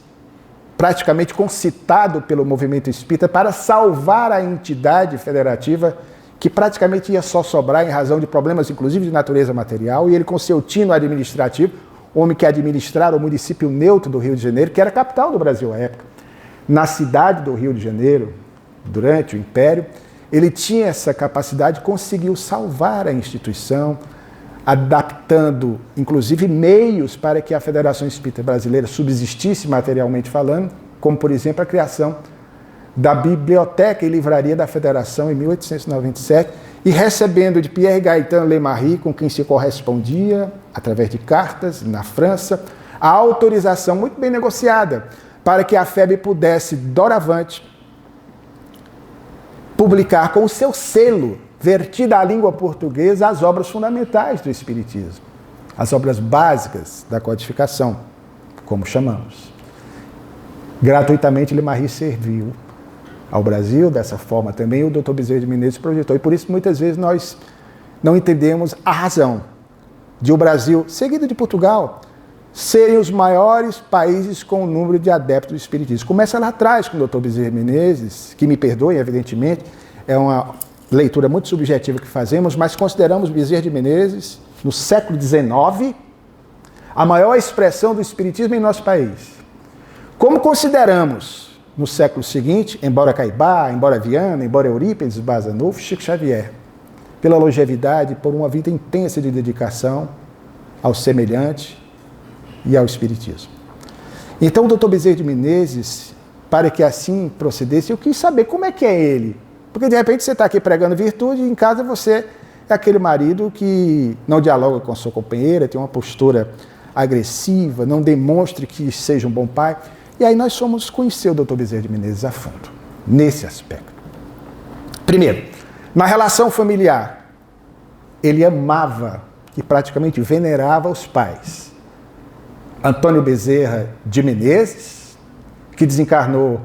praticamente concitado pelo movimento espírita para salvar a entidade federativa que praticamente ia só sobrar em razão de problemas, inclusive de natureza material, e ele com seu tino administrativo, homem que administrara o município neutro do Rio de Janeiro, que era a capital do Brasil à época, na cidade do Rio de Janeiro, durante o Império, ele tinha essa capacidade, conseguiu salvar a instituição, adaptando, inclusive, meios para que a Federação Espírita Brasileira subsistisse materialmente falando, como, por exemplo, a criação da Biblioteca e Livraria da Federação em 1897 e recebendo de Pierre Gaëtan Lemarie, com quem se correspondia através de cartas na França, a autorização muito bem negociada para que a FEB pudesse, doravante, publicar com o seu selo, vertida à língua portuguesa, as obras fundamentais do Espiritismo, as obras básicas da codificação, como chamamos. Gratuitamente, Lemarie serviu ao Brasil, dessa forma também o Dr. Bezerra de Menezes projetou. E por isso, muitas vezes, nós não entendemos a razão de o Brasil, seguido de Portugal, serem os maiores países com o número de adeptos do Espiritismo. Começa lá atrás com o Dr. Bezerra de Menezes, que me perdoem, evidentemente, é uma leitura muito subjetiva que fazemos, mas consideramos Bezerra de Menezes, no século XIX, a maior expressão do Espiritismo em nosso país. Como consideramos, no século seguinte, embora Caibá, embora Viana, embora Eurípides Barçanufo, Chico Xavier, pela longevidade, por uma vida intensa de dedicação ao semelhante e ao Espiritismo. Então, o Dr. Bezerra de Menezes, para que assim procedesse, eu quis saber como é que é ele. Porque, de repente, você está aqui pregando virtude e em casa você é aquele marido que não dialoga com a sua companheira, tem uma postura agressiva, não demonstre que seja um bom pai. E aí nós fomos conhecer o Dr. Bezerra de Menezes a fundo, nesse aspecto. Primeiro, na relação familiar, ele amava e praticamente venerava os pais. Antônio Bezerra de Menezes, que desencarnou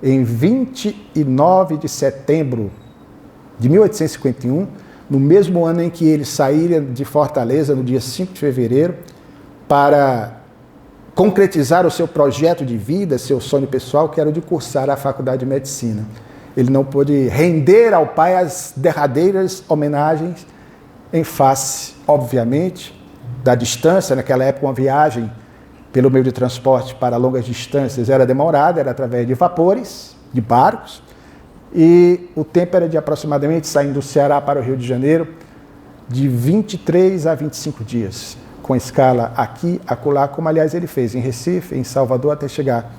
em 29 de setembro de 1851, no mesmo ano em que ele saíra de Fortaleza, no dia 5 de fevereiro, para concretizar o seu projeto de vida, seu sonho pessoal, que era o de cursar a Faculdade de Medicina. Ele não pôde render ao pai as derradeiras homenagens em face, obviamente, da distância. Naquela época, uma viagem pelo meio de transporte para longas distâncias era demorada, era através de vapores, de barcos, e o tempo era de aproximadamente, saindo do Ceará para o Rio de Janeiro, de 23 a 25 dias. Com escala aqui, acolá, como aliás ele fez em Recife, em Salvador, até chegar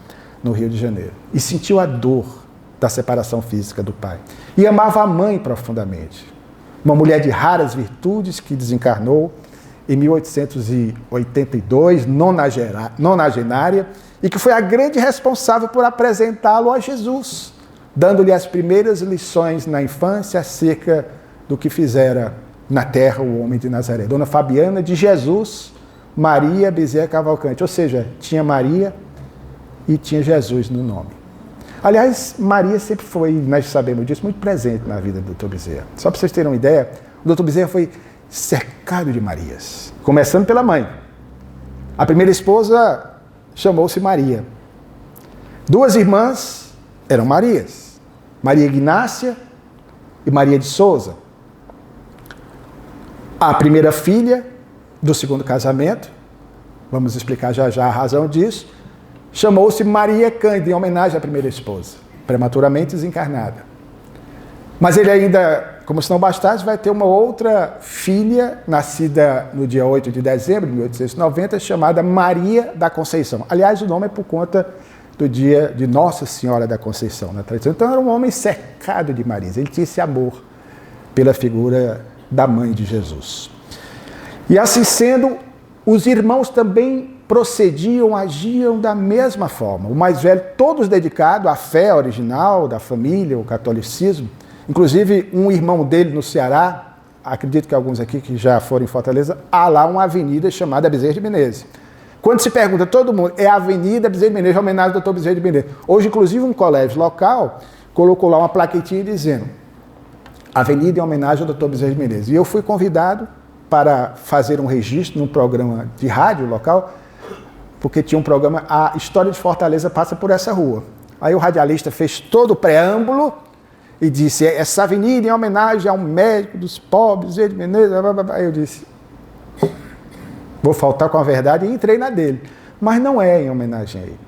no Rio de Janeiro. E sentiu a dor da separação física do pai. E amava a mãe profundamente. Uma mulher de raras virtudes que desencarnou em 1882, nonagenária, e que foi a grande responsável por apresentá-lo a Jesus, dando-lhe as primeiras lições na infância acerca do que fizera na terra o homem de Nazaré. Dona Fabiana de Jesus Maria Bezerra Cavalcante. Ou seja, tinha Maria e tinha Jesus no nome. Aliás, Maria sempre foi, nós sabemos disso, muito presente na vida do Dr. Bezerra. Só para vocês terem uma ideia, o Dr. Bezerra foi cercado de Marias. Começando pela mãe. A primeira esposa chamou-se Maria. Duas irmãs eram Marias. Maria Ignácia e Maria de Souza. A primeira filha do segundo casamento, vamos explicar já já a razão disso, chamou-se Maria Cândida, em homenagem à primeira esposa, prematuramente desencarnada. Mas ele ainda, como se não bastasse, vai ter uma outra filha, nascida no dia 8 de dezembro de 1890, chamada Maria da Conceição. Aliás, o nome é por conta do dia de Nossa Senhora da Conceição, na tradição. Então, era um homem cercado de Marias. Ele tinha esse amor pela figura da mãe de Jesus. E assim sendo, os irmãos também procediam, agiam da mesma forma. O mais velho, todos dedicados à fé original da família, o catolicismo. Inclusive, um irmão dele no Ceará, acredito que alguns aqui que já foram em Fortaleza, há lá uma avenida chamada Bezerra de Menezes. Quando se pergunta, todo mundo, é a Avenida Bezerra de Menezes, homenagem ao Dr. Bezerra de Menezes. Hoje, inclusive, um colégio local colocou lá uma plaquetinha dizendo Avenida em homenagem ao Dr. Bezerra de Menezes. E eu fui convidado para fazer um registro num programa de rádio local, porque tinha um programa, a História de Fortaleza passa por essa rua. Aí o radialista fez todo o preâmbulo e disse, essa avenida em homenagem a um médico dos pobres, Bezerra de Menezes. Aí eu disse, vou faltar com a verdade, e entrei na dele. Mas não é em homenagem a ele.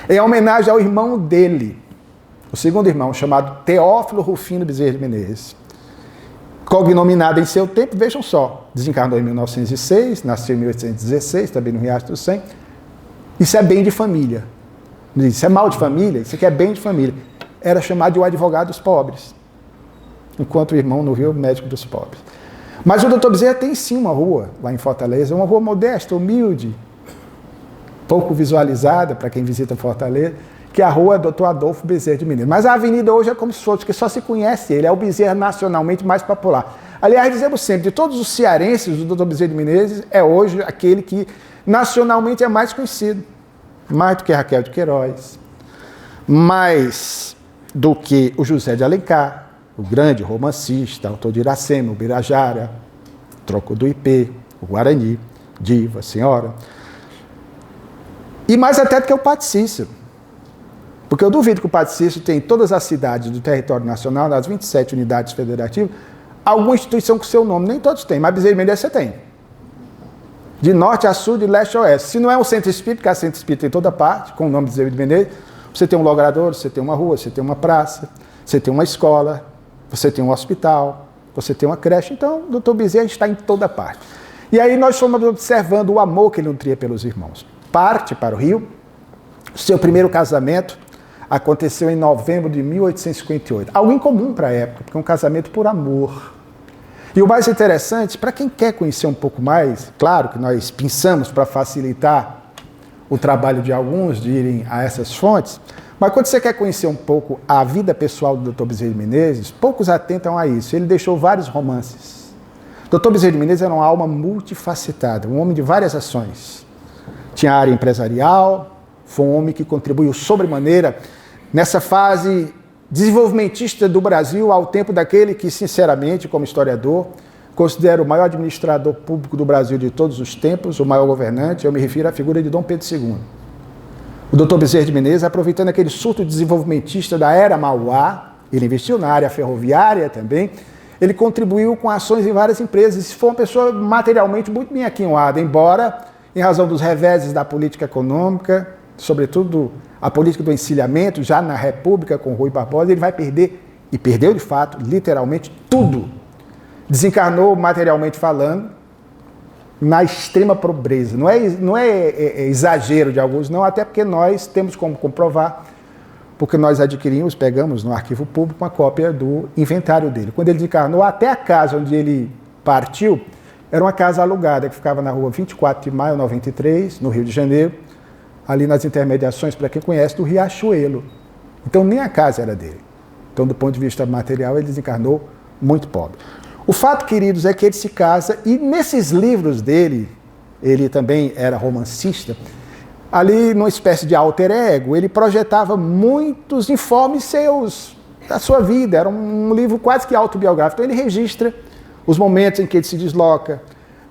É em homenagem ao irmão dele, o segundo irmão, chamado Teófilo Rufino Bezerra de Menezes. Cognominado em seu tempo, vejam só, desencarnou em 1906, nasceu em 1816, também no Riacho do Cem. Isso é bem de família. Isso é mal de família, isso aqui é bem de família. era chamado de o advogado dos pobres, enquanto o irmão no Rio, o médico dos pobres. Mas o Dr. Bezerra tem sim uma rua lá em Fortaleza, uma rua modesta, humilde, pouco visualizada para quem visita Fortaleza, que é a rua Dr. Adolfo Bezerra de Menezes. Mas a avenida hoje é como se fosse, porque só se conhece ele, é o Bezerra nacionalmente mais popular. Aliás, dizemos sempre, de todos os cearenses, o Dr. Bezerra de Menezes é hoje aquele que nacionalmente é mais conhecido, mais do que Raquel de Queiroz, mais do que o José de Alencar, o grande romancista, autor de Iracema, o Birajara, Troco do Ipê, o Guarani, Diva, Senhora. E mais até do que o Padre Cícero. Porque eu duvido que o Padre Cícero tenha em todas as cidades do território nacional, nas 27 unidades federativas, alguma instituição com seu nome. Nem todos têm, mas Bezerra de Menezes você tem. De norte a sul, de leste a oeste. Se não é um centro espírita, porque há centro espírita em toda parte, com o nome de Bezerra de Menezes, você tem um logradouro, você tem uma rua, você tem uma praça, você tem uma escola, você tem um hospital, você tem uma creche. Então, o Dr. Bezerra está em toda parte. E aí nós fomos observando o amor que ele nutria pelos irmãos. Parte para o Rio. Seu primeiro casamento aconteceu em novembro de 1858. Algo incomum para a época, porque é um casamento por amor. E o mais interessante, para quem quer conhecer um pouco mais, claro que nós pensamos para facilitar o trabalho de alguns de irem a essas fontes, mas quando você quer conhecer um pouco a vida pessoal do Dr. Bezerra de Menezes, poucos atentam a isso. Ele deixou vários romances. O Dr. Bezerra de Menezes era uma alma multifacetada, um homem de várias ações. Tinha área empresarial, foi um homem que contribuiu sobremaneira nessa fase desenvolvimentista do Brasil, ao tempo daquele que, sinceramente, como historiador, considero o maior administrador público do Brasil de todos os tempos, o maior governante. Eu me refiro à figura de Dom Pedro II. O Dr. Bezerra de Menezes, aproveitando aquele surto desenvolvimentista da era Mauá, ele investiu na área ferroviária também, ele contribuiu com ações em várias empresas, e foi uma pessoa materialmente muito bem aquinhoada, embora, em razão dos reveses da política econômica, sobretudo a política do encilhamento, já na República com Rui Barbosa, ele vai perder, e perdeu de fato, literalmente, tudo. Desencarnou, materialmente falando, na extrema pobreza. Não é exagero de alguns, não, até porque nós temos como comprovar, porque nós adquirimos, pegamos no arquivo público uma cópia do inventário dele. Quando ele desencarnou, até a casa onde ele partiu, era uma casa alugada, que ficava na rua 24 de maio, 93, no Rio de Janeiro, ali nas intermediações, para quem conhece, do Riachuelo. Então nem a casa era dele. Então, do ponto de vista material, ele desencarnou muito pobre. O fato, queridos, é que ele se casa, e nesses livros dele, ele também era romancista, ali numa espécie de alter ego, ele projetava muitos informes seus, da sua vida. Era um livro quase que autobiográfico. Então ele registra os momentos em que ele se desloca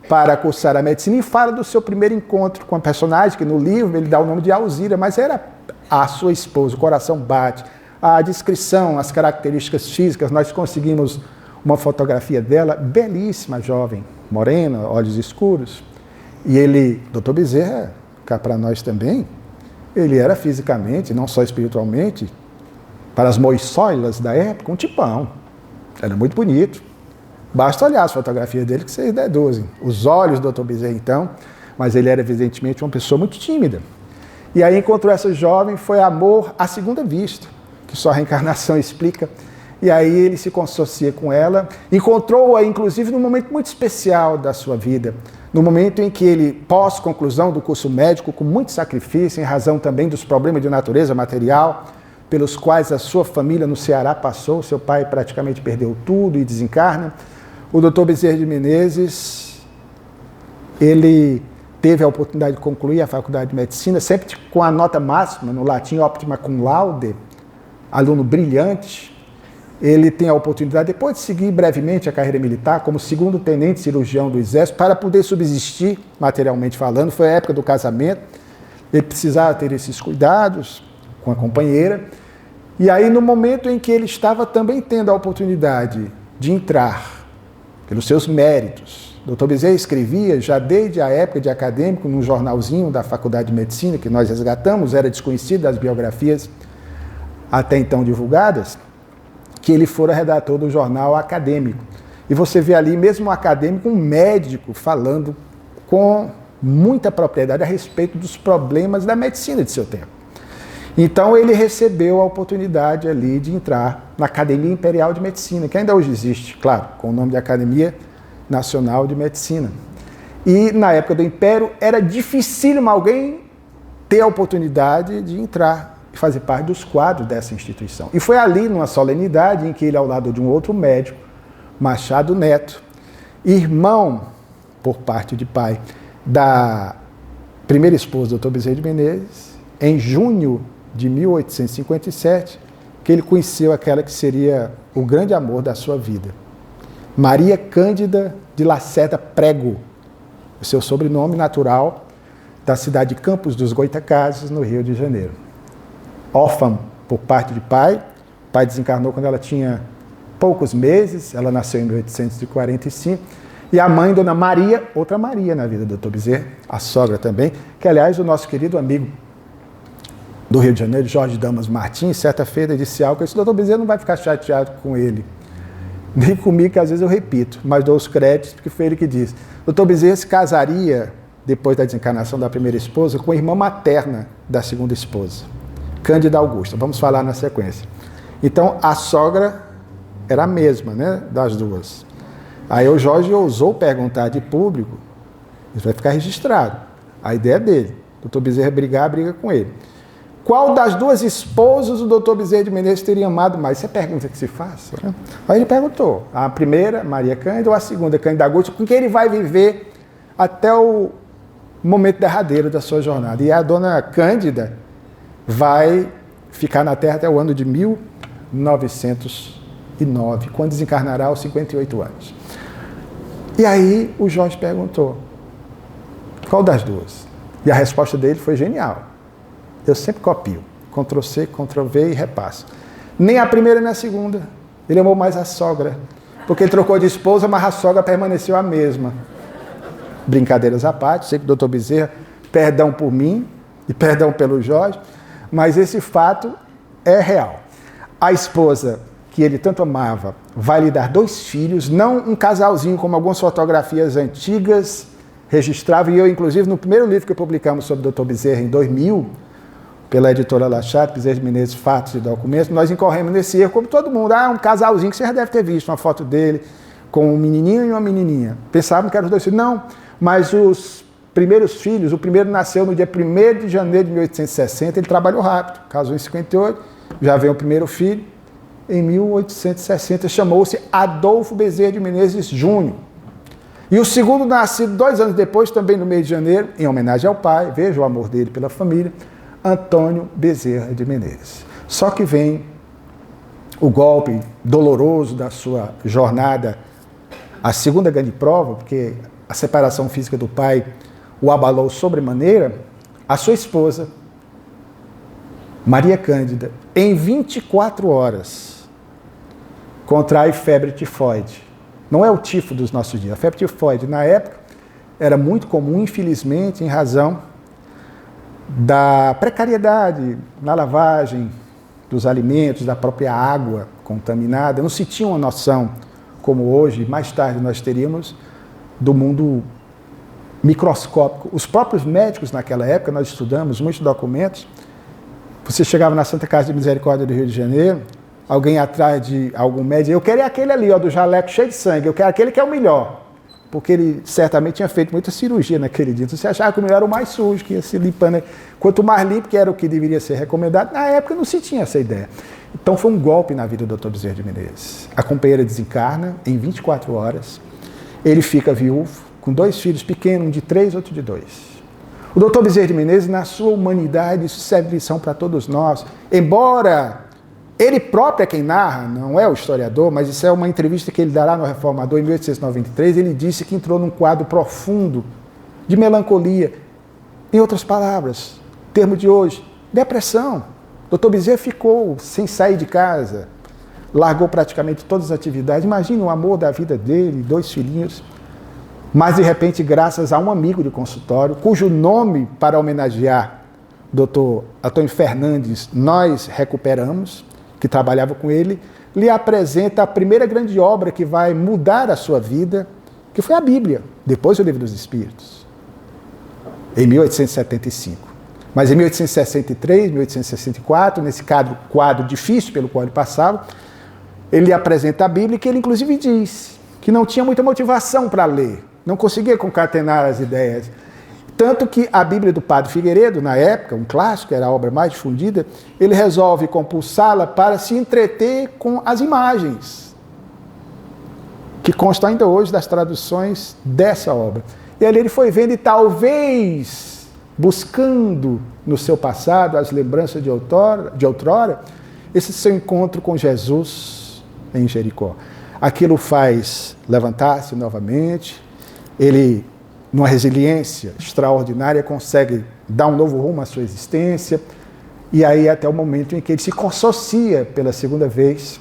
para cursar a medicina e fala do seu primeiro encontro com a personagem, que no livro ele dá o nome de Alzira, mas era a sua esposa. O coração bate, a descrição, as características físicas, nós conseguimos uma fotografia dela, belíssima, jovem, morena, olhos escuros. E ele, Dr. Bezerra, cá para nós também, ele era fisicamente, não só espiritualmente, para as moçoilas da época, um tipão. Era muito bonito. Basta olhar as fotografias dele que vocês deduzem. Os olhos do Dr. Bezerra, então, mas ele era evidentemente uma pessoa muito tímida. E aí encontrou essa jovem, foi amor à segunda vista, que só a reencarnação explica. E aí ele se consorcia com ela, encontrou-a inclusive num momento muito especial da sua vida, no momento em que ele, pós-conclusão do curso médico, com muito sacrifício, em razão também dos problemas de natureza material, pelos quais a sua família no Ceará passou, seu pai praticamente perdeu tudo e desencarna, o Dr. Bezerra de Menezes, ele teve a oportunidade de concluir a faculdade de medicina, sempre com a nota máxima, no latim optima cum laude, aluno brilhante. Ele tem a oportunidade, depois de seguir brevemente a carreira militar, como segundo tenente cirurgião do Exército, para poder subsistir, materialmente falando. Foi a época do casamento, ele precisava ter esses cuidados com a companheira. E aí, no momento em que ele estava também tendo a oportunidade de entrar, pelos seus méritos, Dr. Bezerra escrevia, já desde a época de acadêmico, num jornalzinho da Faculdade de Medicina, que nós resgatamos, era desconhecido das biografias até então divulgadas, que ele fora redator do jornal acadêmico. E você vê ali, mesmo um acadêmico, um médico falando com muita propriedade a respeito dos problemas da medicina de seu tempo. Então ele recebeu a oportunidade ali de entrar na Academia Imperial de Medicina, que ainda hoje existe, claro, com o nome de Academia Nacional de Medicina. E na época do Império era dificílimo alguém ter a oportunidade de entrar e fazer parte dos quadros dessa instituição. E foi ali, numa solenidade, em que ele, ao lado de um outro médico, Machado Neto, irmão, por parte de pai, da primeira esposa do Dr. Bezerra de Menezes, em junho de 1857, que ele conheceu aquela que seria o grande amor da sua vida. Maria Cândida de Lacerda Prego, o seu sobrenome natural, da cidade de Campos dos Goytacazes, no Rio de Janeiro. Órfã por parte de pai, o pai desencarnou quando ela tinha poucos meses, ela nasceu em 1845, e a mãe, Dona Maria, outra Maria na vida do Dr. Bezerra, a sogra também, que aliás o nosso querido amigo do Rio de Janeiro, Jorge Damas Martins, certa feira disse algo, que esse Dr. Bezerra não vai ficar chateado com ele, nem comigo, que às vezes eu repito, mas dou os créditos, porque foi ele que disse. Dr. Bezerra se casaria, depois da desencarnação da primeira esposa, com a irmã materna da segunda esposa, Cândida Augusta. Vamos falar na sequência. Então, a sogra era a mesma, né, das duas. Aí o Jorge ousou perguntar de público, isso vai ficar registrado, a ideia dele. O Dr. Bezerra briga com ele. Qual das duas esposas o Dr. Bezerra de Menezes teria amado mais? Isso é pergunta que se faz. Né? Aí ele perguntou, a primeira, Maria Cândida, ou a segunda, Cândida Augusta, com quem ele vai viver até o momento derradeiro da sua jornada. E a dona Cândida vai ficar na Terra até o ano de 1909, quando desencarnará aos 58 anos. E aí o Jorge perguntou, qual das duas? E a resposta dele foi genial. Eu sempre copio, Ctrl+C, Ctrl+V e repasso. Nem a primeira nem a segunda. Ele amou mais a sogra, porque ele trocou de esposa, mas a sogra permaneceu a mesma. Brincadeiras à parte, sei que o Dr. Bezerra, perdão por mim e perdão pelo Jorge, mas esse fato é real. A esposa que ele tanto amava vai lhe dar 2 filhos, não um casalzinho como algumas fotografias antigas registravam, e eu, inclusive, no primeiro livro que publicamos sobre o Dr. Bezerra, em 2000, pela editora La Chatte, Bezerra de Menezes, Fatos e Documentos, nós incorremos nesse erro, como todo mundo, um casalzinho que você já deve ter visto, uma foto dele com um menininho e uma menininha. Pensavam que eram os 2 filhos. Não, mas os primeiros filhos, o primeiro nasceu no dia 1º de janeiro de 1860, ele trabalhou rápido, casou em 58, já veio o primeiro filho, em 1860, chamou-se Adolfo Bezerra de Menezes Júnior. E o segundo, nascido 2 anos depois, também no mês de janeiro, em homenagem ao pai, veja o amor dele pela família, Antônio Bezerra de Menezes. Só que vem o golpe doloroso da sua jornada, a segunda grande prova, porque a separação física do pai o abalou sobremaneira. A sua esposa, Maria Cândida, em 24 horas, contrai febre tifoide. Não é o tifo dos nossos dias. A febre tifoide, na época, era muito comum, infelizmente, em razão da precariedade na lavagem dos alimentos, da própria água contaminada. Não se tinha uma noção, como hoje, mais tarde nós teríamos, do mundo microscópico. Os próprios médicos naquela época, nós estudamos muitos documentos, você chegava na Santa Casa de Misericórdia do Rio de Janeiro, alguém atrás de algum médico, eu quero aquele ali, do jaleco cheio de sangue, eu quero aquele que é o melhor. Porque ele certamente tinha feito muita cirurgia naquele dia. Então você achava que o melhor era o mais sujo, que ia se limpando. Quanto mais limpo, que era o que deveria ser recomendado, na época não se tinha essa ideia. Então foi um golpe na vida do Dr. Bezerra de Menezes. A companheira desencarna em 24 horas, ele fica viúvo, com 2 filhos pequenos, um de 3, outro de 2. O Dr. Bezerra de Menezes, na sua humanidade, isso serve de lição para todos nós. Embora ele próprio é quem narra, não é o historiador, mas isso é uma entrevista que ele dará no Reformador em 1893, ele disse que entrou num quadro profundo de melancolia. Em outras palavras, termo de hoje, depressão. Dr. Bezerra ficou sem sair de casa, largou praticamente todas as atividades. Imagina o amor da vida dele, 2 filhinhos. Mas, de repente, graças a um amigo de consultório, cujo nome, para homenagear Dr. Antônio Fernandes, nós recuperamos, que trabalhava com ele, lhe apresenta a primeira grande obra que vai mudar a sua vida, que foi a Bíblia, depois o Livro dos Espíritos, em 1875. Mas em 1863, 1864, nesse quadro difícil pelo qual ele passava, ele apresenta a Bíblia, que ele inclusive diz que não tinha muita motivação para ler, não conseguia concatenar as ideias. Tanto que a Bíblia do Padre Figueiredo, na época, um clássico, era a obra mais difundida, ele resolve compulsá-la para se entreter com as imagens, que constam ainda hoje das traduções dessa obra. E ali ele foi vendo e talvez buscando no seu passado as lembranças de outrora, esse seu encontro com Jesus em Jericó. Aquilo faz levantar-se novamente, ele, numa resiliência extraordinária, consegue dar um novo rumo à sua existência, e aí até o momento em que ele se consorcia pela segunda vez,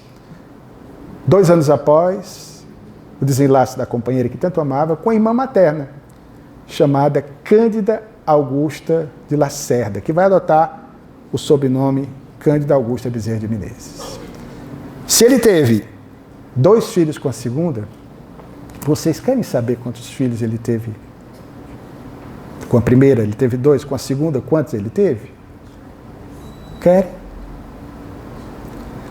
2 anos após o desenlace da companheira que tanto amava, com a irmã materna, chamada Cândida Augusta de Lacerda, que vai adotar o sobrenome Cândida Augusta Bezerra de Menezes. Se ele teve 2 filhos com a segunda, vocês querem saber quantos filhos ele teve? Com a primeira ele teve 2, com a segunda quantos ele teve? Querem?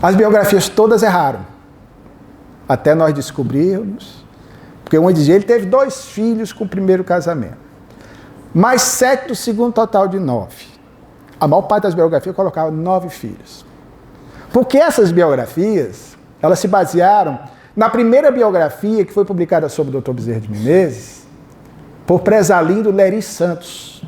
As biografias todas erraram, até nós descobrirmos, porque uma dizia ele teve 2 filhos com o primeiro casamento, mais 7 do segundo, total de 9. A maior parte das biografias colocava 9 filhos. Porque essas biografias, elas se basearam na primeira biografia que foi publicada sobre o Dr. Bezerra de Menezes, por Presalindo Lery Santos,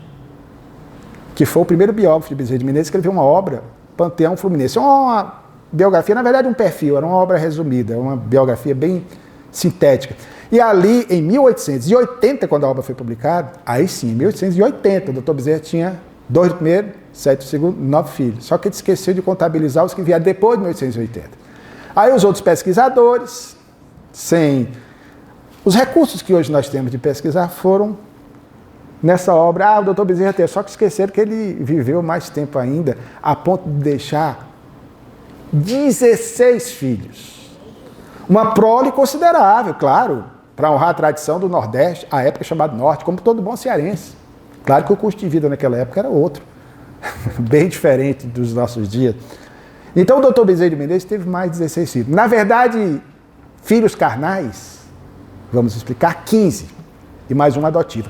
que foi o primeiro biógrafo de Bezerra de Menezes, que escreveu uma obra, Panteão Fluminense. É uma biografia, na verdade um perfil, era uma obra resumida, uma biografia bem sintética. E ali, em 1880, quando a obra foi publicada, aí sim, em 1880, o Dr. Bezerra tinha 2 do primeiro, 7 do segundo, 9 filhos. Só que ele esqueceu de contabilizar os que vieram depois de 1880. Aí os outros pesquisadores, sem os recursos que hoje nós temos de pesquisar, foram nessa obra. O Dr. Bezerra teve, só que esqueceram que ele viveu mais tempo ainda, a ponto de deixar 16 filhos. Uma prole considerável, claro, para honrar a tradição do Nordeste, a época chamada Norte, como todo bom cearense. Claro que o custo de vida naquela época era outro, bem diferente dos nossos dias. Então o Dr. Bezerra de Menezes teve mais de 16 filhos. Na verdade, filhos carnais, vamos explicar, 15, e mais um adotivo.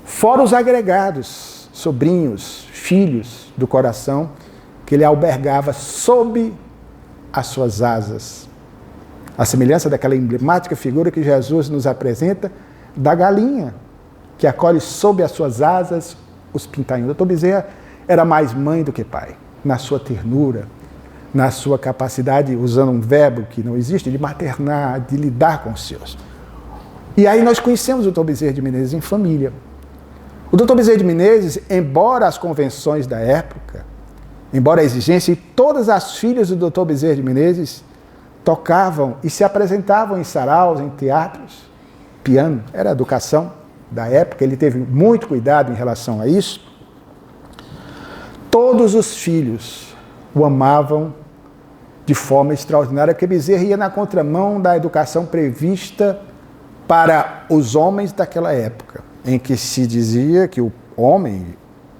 Fora os agregados, sobrinhos, filhos do coração, que ele albergava sob as suas asas. A semelhança daquela emblemática figura que Jesus nos apresenta da galinha, que acolhe sob as suas asas os pintainhos. O Dr. Bezerra era mais mãe do que pai, na sua ternura, na sua capacidade, usando um verbo que não existe, de maternar, de lidar com os seus. E aí nós conhecemos o Dr. Bezerra de Menezes em família. O Dr. Bezerra de Menezes, embora as convenções da época, embora a exigência, e todas as filhas do Dr. Bezerra de Menezes tocavam e se apresentavam em saraus, em teatros, piano, era a educação da época, ele teve muito cuidado em relação a isso. Todos os filhos o amavam de forma extraordinária, porque Bezerra ia na contramão da educação prevista para os homens daquela época, em que se dizia que o homem,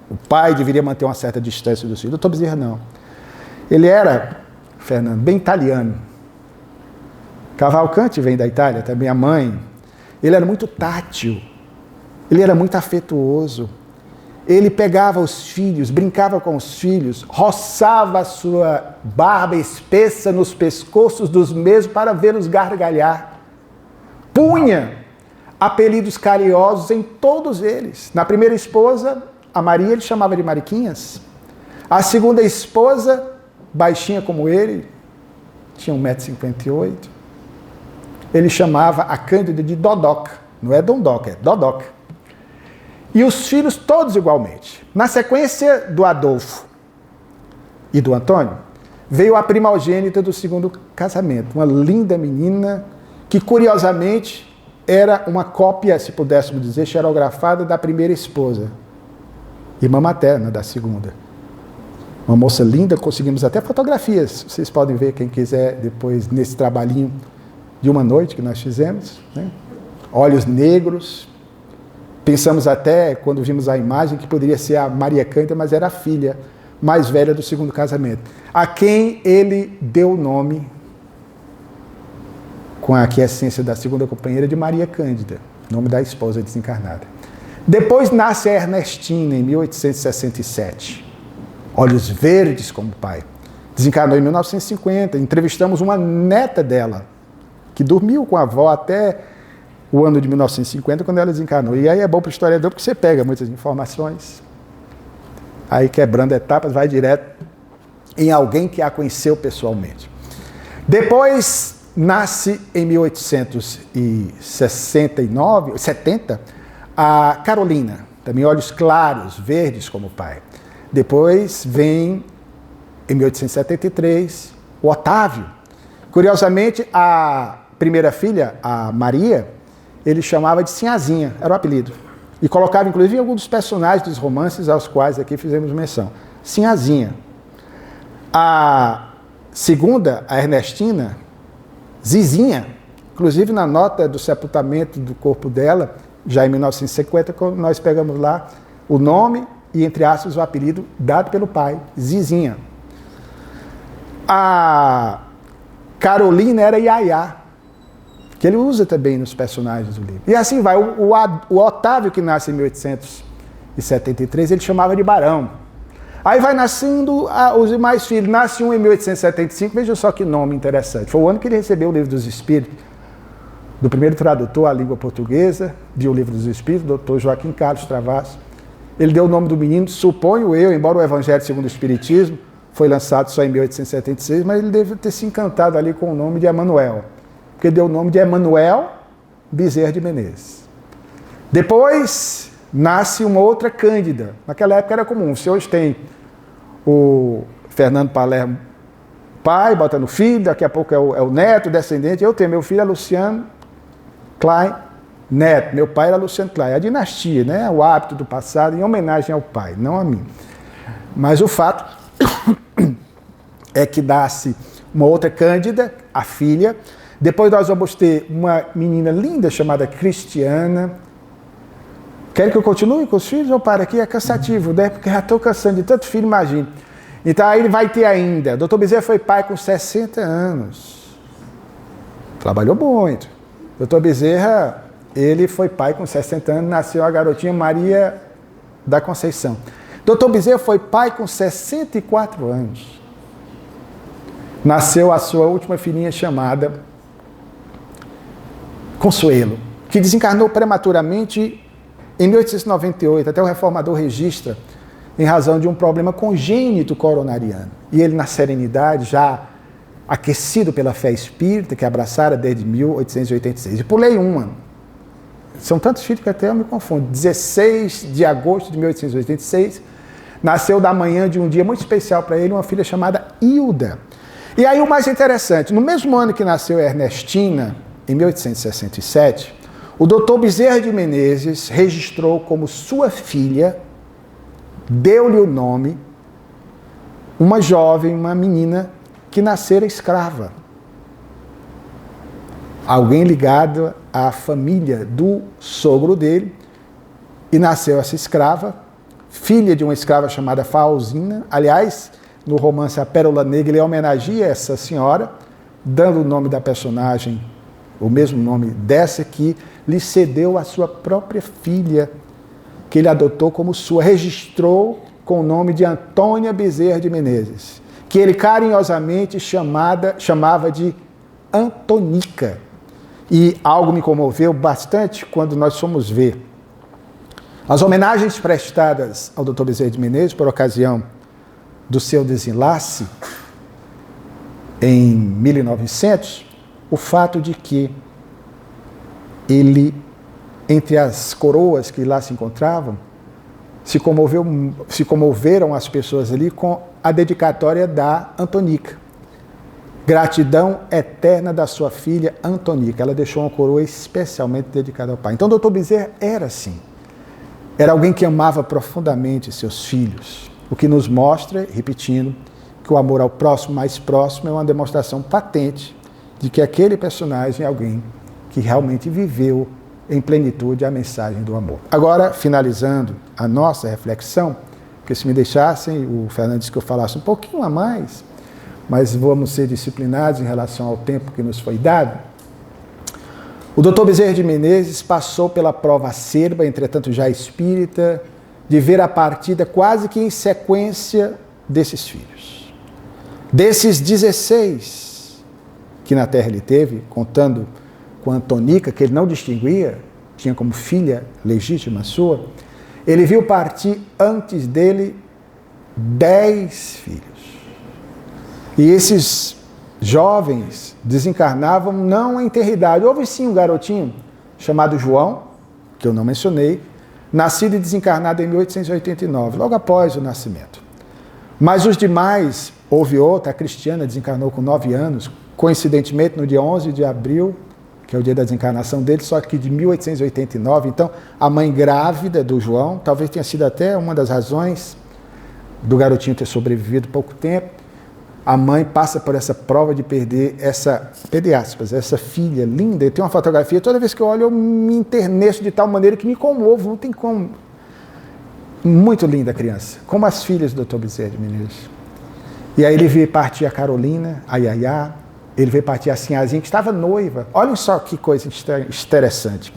o pai, deveria manter uma certa distância dos filhos. O Dr. Bezerra não. Ele era, Fernando, bem italiano. Cavalcanti vem da Itália, também a mãe. Ele era muito tátil, ele era muito afetuoso. Ele pegava os filhos, brincava com os filhos, roçava a sua barba espessa nos pescoços dos mesmos para vê-los gargalhar. Punha apelidos carinhosos em todos eles. Na primeira esposa, a Maria, ele chamava de Mariquinhas. A segunda esposa, baixinha como ele, tinha 1,58 m, ele chamava a Cândida de Dodoca. Não é Dondoca, é Dodoca. E os filhos todos igualmente. Na sequência do Adolfo e do Antônio, veio a primogênita do segundo casamento, uma linda menina que, curiosamente, era uma cópia, se pudéssemos dizer, xerografada da primeira esposa, irmã materna da segunda. Uma moça linda, conseguimos até fotografias, vocês podem ver, quem quiser, depois, nesse trabalhinho de uma noite que nós fizemos, né? Olhos negros, Pensamos até, quando vimos a imagem, que poderia ser a Maria Cândida, mas era a filha mais velha do segundo casamento, a quem ele deu o nome, com a aquiescência da segunda companheira, de Maria Cândida, nome da esposa desencarnada. Depois nasce a Ernestina, em 1867. Olhos verdes como pai. Desencarnou em 1950. Entrevistamos uma neta dela, que dormiu com a avó até o ano de 1950, quando ela desencarnou. E aí é bom para o historiador, porque você pega muitas informações, aí quebrando etapas, vai direto em alguém que a conheceu pessoalmente. Depois nasce, em 1870, a Carolina, também olhos claros, verdes como pai. Depois vem, em 1873, o Otávio. Curiosamente, a primeira filha, a Maria, ele chamava de Sinhazinha, era o apelido. E colocava, inclusive, em alguns dos personagens dos romances aos quais aqui fizemos menção. Sinhazinha. A segunda, a Ernestina, Zizinha. Inclusive, na nota do sepultamento do corpo dela, já em 1950, quando nós pegamos lá o nome e, entre aspas, o apelido dado pelo pai, Zizinha. A Carolina era Yaya, que ele usa também nos personagens do livro. E assim vai. O Otávio, que nasce em 1873, ele chamava de Barão. Aí vai nascendo os demais filhos. Nasce um em 1875, veja só que nome interessante. Foi o ano que ele recebeu o Livro dos Espíritos, do primeiro tradutor à língua portuguesa de O Livro dos Espíritos, Dr. Joaquim Carlos Travassos. Ele deu o nome do menino, suponho eu, embora o Evangelho segundo o Espiritismo foi lançado só em 1876, mas ele deve ter se encantado ali com o nome de Emanuel, porque deu o nome de Emanuel Bezerra de Menezes. Depois nasce uma outra Cândida. Naquela época era comum. Se hoje tem o Fernando Palermo pai, bota no filho, daqui a pouco é o neto, o descendente. Eu tenho, meu filho é Luciano Klein neto, meu pai era Luciano Klein. A dinastia, né? O hábito do passado, em homenagem ao pai, não a mim. Mas o fato é que nasce uma outra Cândida, a filha. Depois nós vamos ter uma menina linda chamada Cristiana. Querem que eu continue com os filhos ou para aqui? É cansativo, né? Porque já estou cansando de tanto filho, imagina. Então aí ele vai ter ainda. Dr. Bezerra foi pai com 60 anos. Trabalhou muito. Dr. Bezerra, ele foi pai com 60 anos, nasceu a garotinha Maria da Conceição. Dr. Bezerra foi pai com 64 anos. Nasceu a sua última filhinha chamada Consuelo, que desencarnou prematuramente em 1898, até o reformador registra, em razão de um problema congênito coronariano. E ele, na serenidade, já aquecido pela fé espírita, que abraçara desde 1886. E pulei uma. São tantos filhos que até eu me confundo. 16 de agosto de 1886, nasceu da manhã de um dia muito especial para ele, uma filha chamada Hilda. E aí o mais interessante, no mesmo ano que nasceu Ernestina, em 1867, o Dr. Bezerra de Menezes registrou como sua filha, deu-lhe o nome, uma jovem, uma menina, que nascera escrava. Alguém ligado à família do sogro dele, e nasceu essa escrava, filha de uma escrava chamada Fausina. Aliás, no romance A Pérola Negra, ele homenageia essa senhora, dando o nome da personagem, o mesmo nome dessa que lhe cedeu a sua própria filha, que ele adotou como sua, registrou com o nome de Antônia Bezerra de Menezes, que ele carinhosamente chamava de Antonica. E algo me comoveu bastante quando nós fomos ver as homenagens prestadas ao Dr. Bezerra de Menezes por ocasião do seu desenlace em 1900, o fato de que ele, entre as coroas que lá se encontravam, se comoveram as pessoas ali com a dedicatória da Antonica. Gratidão eterna da sua filha Antonica. Ela deixou uma coroa especialmente dedicada ao pai. Então, o Dr. Bezerra era assim. Era alguém que amava profundamente seus filhos. O que nos mostra, repetindo, que o amor ao próximo, mais próximo, é uma demonstração patente de que aquele personagem é alguém que realmente viveu em plenitude a mensagem do amor. Agora, finalizando a nossa reflexão, porque se me deixassem, o Fernando disse que eu falasse um pouquinho a mais, mas vamos ser disciplinados em relação ao tempo que nos foi dado. O Dr. Bezerra de Menezes passou pela prova acerba, entretanto já espírita, de ver a partida quase que em sequência desses filhos. Desses 16 que na Terra ele teve, contando com a Antonica, que ele não distinguia, tinha como filha legítima sua, ele viu partir antes dele 10 filhos. E esses jovens desencarnavam não em tenridade. Houve sim um garotinho chamado João, que eu não mencionei, nascido e desencarnado em 1889, logo após o nascimento. Mas os demais, houve outra, a Cristiana desencarnou com 9 anos, coincidentemente no dia 11 de abril, que é o dia da desencarnação dele, só que de 1889. Então, a mãe grávida do João, talvez tenha sido até uma das razões do garotinho ter sobrevivido pouco tempo. A mãe passa por essa prova de perder essa, entre aspas, essa filha linda. Eu tenho uma fotografia, toda vez que eu olho eu me enterneço de tal maneira que me comovo, não tem como. Muito linda a criança, como as filhas do Dr. Bezerra de Menezes. E aí ele vê partir a Carolina, a Yaya, ele vê partir a Sinhazinha, que estava noiva. Olhem só que coisa interessante.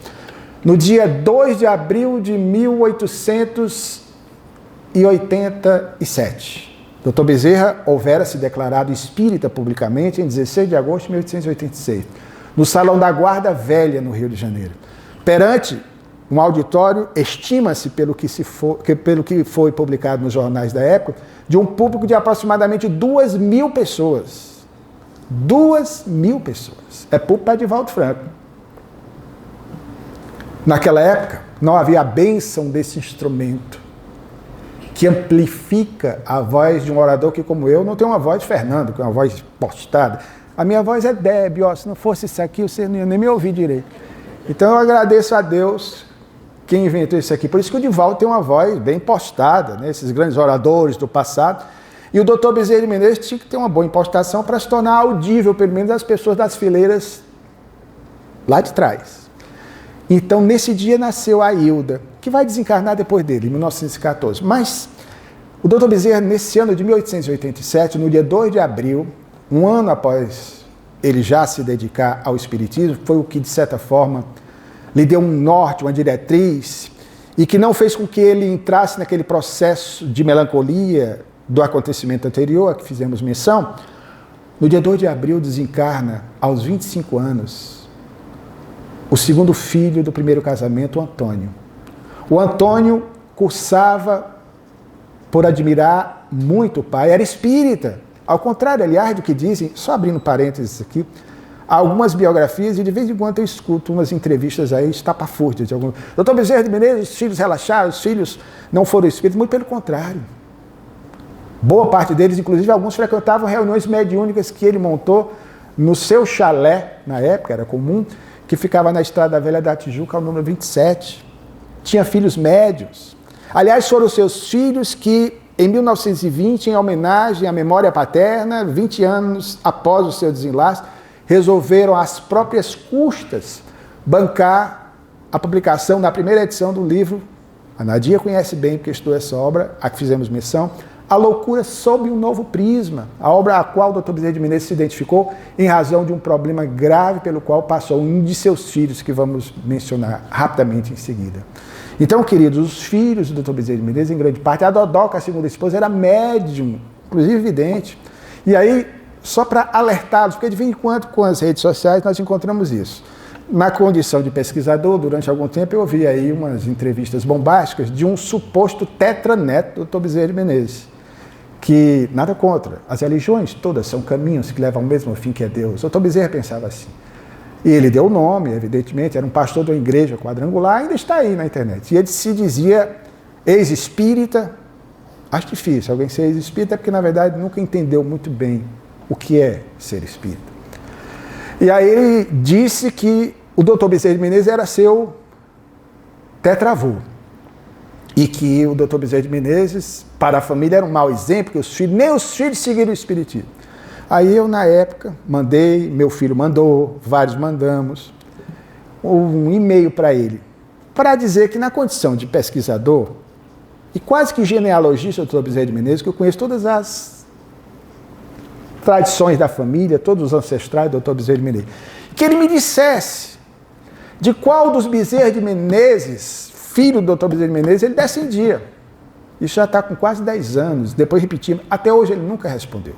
No dia 2 de abril de 1887, Dr. Bezerra houvera se declarado espírita publicamente em 16 de agosto de 1886, no Salão da Guarda Velha, no Rio de Janeiro. Perante um auditório, estima-se, pelo que foi publicado nos jornais da época, de um público de aproximadamente 2.000 pessoas. 2.000 pessoas. É público para Divaldo Franco. Naquela época, não havia a bênção desse instrumento que amplifica a voz de um orador que, como eu, não tem uma voz de Fernando, que é uma voz postada. A minha voz é débil, ó, se não fosse isso aqui, você não ia nem me ouvir direito. Então eu agradeço a Deus quem inventou isso aqui. Por isso que o Divaldo tem uma voz bem postada, né? Esses grandes oradores do passado. E o Dr. Bezerra de Menezes tinha que ter uma boa impostação para se tornar audível, pelo menos, as pessoas das fileiras lá de trás. Então, nesse dia nasceu a Hilda, que vai desencarnar depois dele, em 1914. Mas o Dr. Bezerra, nesse ano de 1887, no dia 2 de abril, um ano após ele já se dedicar ao espiritismo, foi o que, de certa forma, lhe deu um norte, uma diretriz, e que não fez com que ele entrasse naquele processo de melancolia do acontecimento anterior a que fizemos menção. No dia 2 de abril desencarna, aos 25 anos, o segundo filho do primeiro casamento, o Antônio. O Antônio cursava por admirar muito o pai, era espírita. Ao contrário, aliás, do que dizem, só abrindo parênteses aqui, há algumas biografias, e de vez em quando eu escuto umas entrevistas aí, estapafúrdias de alguns. Dr. Bezerra de Menezes, os filhos relaxaram, os filhos não foram espíritas, muito pelo contrário. Boa parte deles, inclusive alguns, frequentavam reuniões mediúnicas que ele montou no seu chalé, na época era comum, que ficava na Estrada Velha da Tijuca, ao número 27. Tinha filhos médios. Aliás, foram os seus filhos que, em 1920, em homenagem à memória paterna, 20 anos após o seu desenlace, resolveram às próprias custas bancar a publicação na primeira edição do livro, a Nadia conhece bem porque estudou essa obra, a que fizemos menção, A Loucura sob um Novo Prisma, a obra a qual o Dr. Bezerra de Menezes se identificou em razão de um problema grave pelo qual passou um de seus filhos, que vamos mencionar rapidamente em seguida. Então, queridos, os filhos do Dr. Bezerra de Menezes, em grande parte, a Dodoca, a segunda esposa, era médium, inclusive vidente. E aí, só para alertá-los, porque de vez em quando com as redes sociais nós encontramos isso. Na condição de pesquisador, durante algum tempo eu ouvi aí umas entrevistas bombásticas de um suposto tetraneto do Dr. Bezerra de Menezes, que nada contra, as religiões todas são caminhos que levam ao mesmo fim, que é Deus. O Dr. Bezerra pensava assim. E ele deu o nome, evidentemente, era um pastor de uma igreja quadrangular, ainda está aí na internet. E ele se dizia ex-espírita. Acho difícil alguém ser ex-espírita, porque na verdade nunca entendeu muito bem o que é ser espírita. E aí ele disse que o Dr. Bezerra de Menezes era seu tetravô. E que o Dr. Bezerra de Menezes, para a família, era um mau exemplo, porque nem os filhos seguiram o espiritismo. Aí eu, na época, mandei, meu filho mandou, vários mandamos, um e-mail para ele, para dizer que na condição de pesquisador e quase que genealogista do Dr. Bezerra de Menezes, que eu conheço todas as tradições da família, todos os ancestrais do Dr. Bezerra de Menezes, que ele me dissesse de qual dos Bezerra de Menezes, filho do Dr. Bezerra de Menezes, ele descendia. Isso já está com quase 10 anos, depois repetindo, até hoje ele nunca respondeu.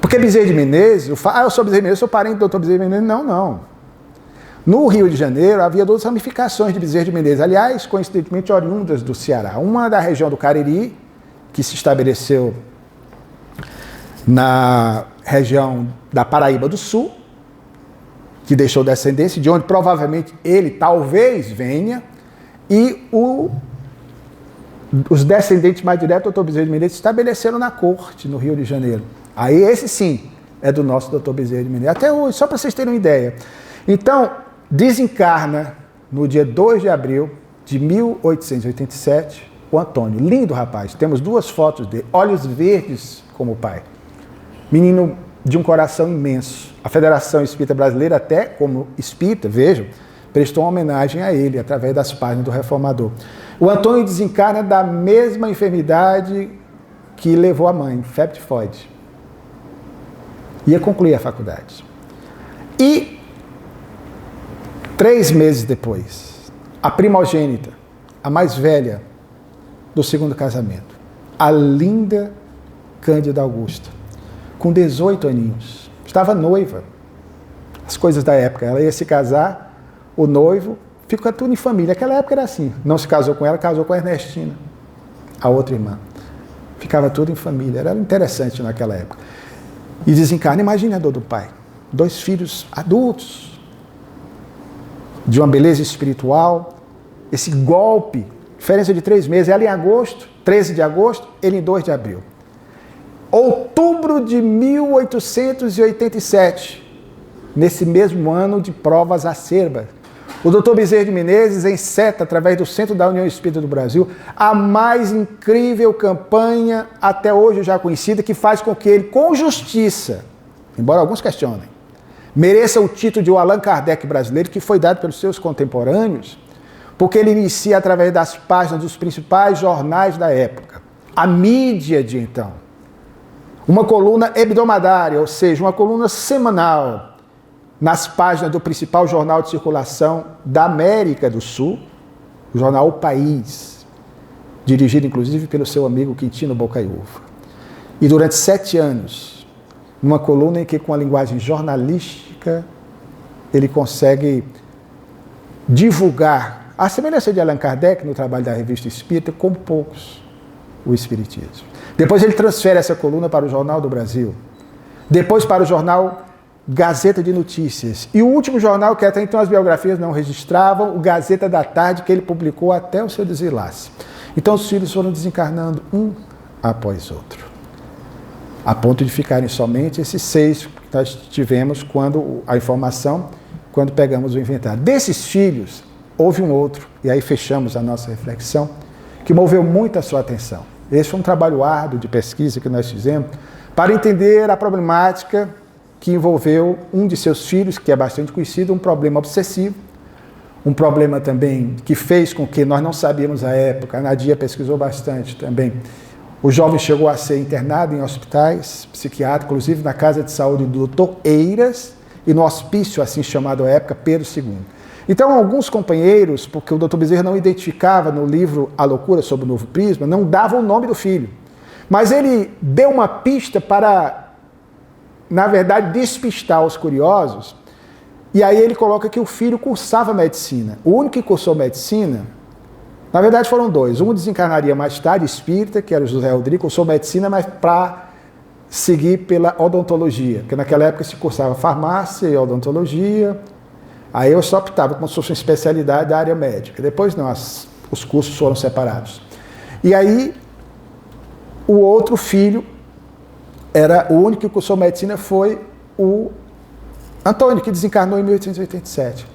Porque Bezerra de Menezes, eu sou Bezerra de Menezes, sou parente do Dr. Bezerra de Menezes, não. No Rio de Janeiro havia duas ramificações de Bezerra de Menezes, aliás, coincidentemente oriundas do Ceará. Uma da região do Cariri, que se estabeleceu na região da Paraíba do Sul, que deixou descendência, de onde provavelmente ele talvez venha, e os descendentes mais diretos do Dr. Bezerra de Menezes se estabeleceram na corte, no Rio de Janeiro. Aí esse sim é do nosso Dr. Bezerra de Menezes, até hoje, só para vocês terem uma ideia. Então, desencarna no dia 2 de abril de 1887 o Antônio. Lindo rapaz, temos duas fotos dele, olhos verdes como o pai. Menino de um coração imenso. A Federação Espírita Brasileira, até como espírita, vejam, prestou uma homenagem a ele através das páginas do Reformador. O Antônio desencarna da mesma enfermidade que levou a mãe, febre tifoide. Ia concluir a faculdade. E 3 meses depois, a primogênita, a mais velha do segundo casamento, a linda Cândida Augusta, com 18 aninhos, estava noiva. As coisas da época, ela ia se casar, o noivo, fica tudo em família. Aquela época era assim, não se casou com ela, casou com a Ernestina, a outra irmã. Ficava tudo em família, era interessante naquela época. E desencarna, imagina a dor do pai. 2 filhos adultos, de uma beleza espiritual, esse golpe, diferença de 3 meses, ela em agosto, 13 de agosto, ele em 2 de abril. Outubro de 1887, nesse mesmo ano de provas acerbas, o Dr. Bezerra de Menezes enceta, através do Centro da União Espírita do Brasil, a mais incrível campanha até hoje já conhecida, que faz com que ele, com justiça, embora alguns questionem, mereça o título de o Allan Kardec brasileiro, que foi dado pelos seus contemporâneos, porque ele inicia através das páginas dos principais jornais da época, a mídia de então, uma coluna hebdomadária, ou seja, uma coluna semanal, nas páginas do principal jornal de circulação da América do Sul, o jornal O País, dirigido inclusive pelo seu amigo Quintino Bocaiúva. E durante 7 anos, numa coluna em que, com a linguagem jornalística, ele consegue divulgar, a semelhança de Allan Kardec no trabalho da Revista Espírita, como poucos, o Espiritismo. Depois ele transfere essa coluna para o Jornal do Brasil, depois para o jornal Gazeta de Notícias, e o último jornal que até então as biografias não registravam, o Gazeta da Tarde, que ele publicou até o seu desenlace. Então os filhos foram desencarnando um após outro, a ponto de ficarem somente esses 6 que nós tivemos quando pegamos o inventário. Desses filhos, houve um outro, e aí fechamos a nossa reflexão, que moveu muito a sua atenção. Esse foi um trabalho árduo de pesquisa que nós fizemos para entender a problemática que envolveu um de seus filhos, que é bastante conhecido, um problema obsessivo, um problema também que fez com que nós não sabíamos à época, a Nadia pesquisou bastante também. O jovem chegou a ser internado em hospitais psiquiátricos, inclusive na casa de saúde do Dr. Eiras e no hospício, assim chamado à época, Pedro II. Então, alguns companheiros, porque o Dr. Bezerra não identificava no livro A Loucura sob o Novo Prisma, não dava o nome do filho. Mas ele deu uma pista para, na verdade, despistar os curiosos, e aí ele coloca que o filho cursava medicina. O único que cursou medicina, na verdade foram 2. Um desencarnaria mais tarde, espírita, que era o José Rodrigo, cursou medicina, mas para seguir pela odontologia, porque naquela época se cursava farmácia e odontologia, aí eu só optava como se fosse uma especialidade da área médica. Depois não, os cursos foram separados. E aí, o outro filho, o único que cursou medicina foi o Antônio, que desencarnou em 1887.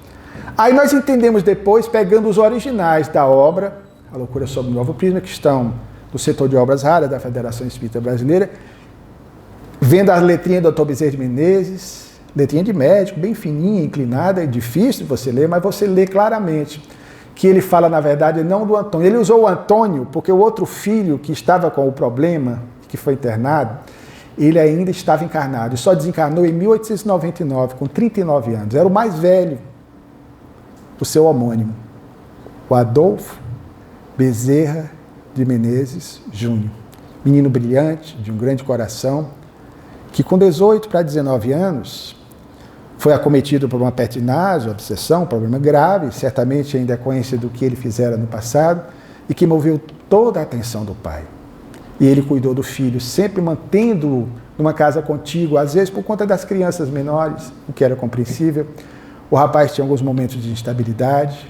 Aí nós entendemos depois, pegando os originais da obra, A Loucura sob o Novo Prisma, que estão no setor de obras raras da Federação Espírita Brasileira, vendo as letrinhas do Dr. Bezerra de Menezes, letrinha de médico, bem fininha, inclinada, é difícil de você ler, mas você lê claramente que ele fala, na verdade, não do Antônio. Ele usou o Antônio porque o outro filho que estava com o problema, que foi internado, ele ainda estava encarnado. E só desencarnou em 1899, com 39 anos. Era o mais velho, o seu homônimo, o Adolfo Bezerra de Menezes Júnior. Menino brilhante, de um grande coração, que com 18 para 19 anos foi acometido por uma pertinaz, obsessão, um problema grave, certamente ainda é conhecido do que ele fizera no passado, e que moveu toda a atenção do pai. E ele cuidou do filho, sempre mantendo-o numa casa contígua, às vezes por conta das crianças menores, o que era compreensível. O rapaz tinha alguns momentos de instabilidade.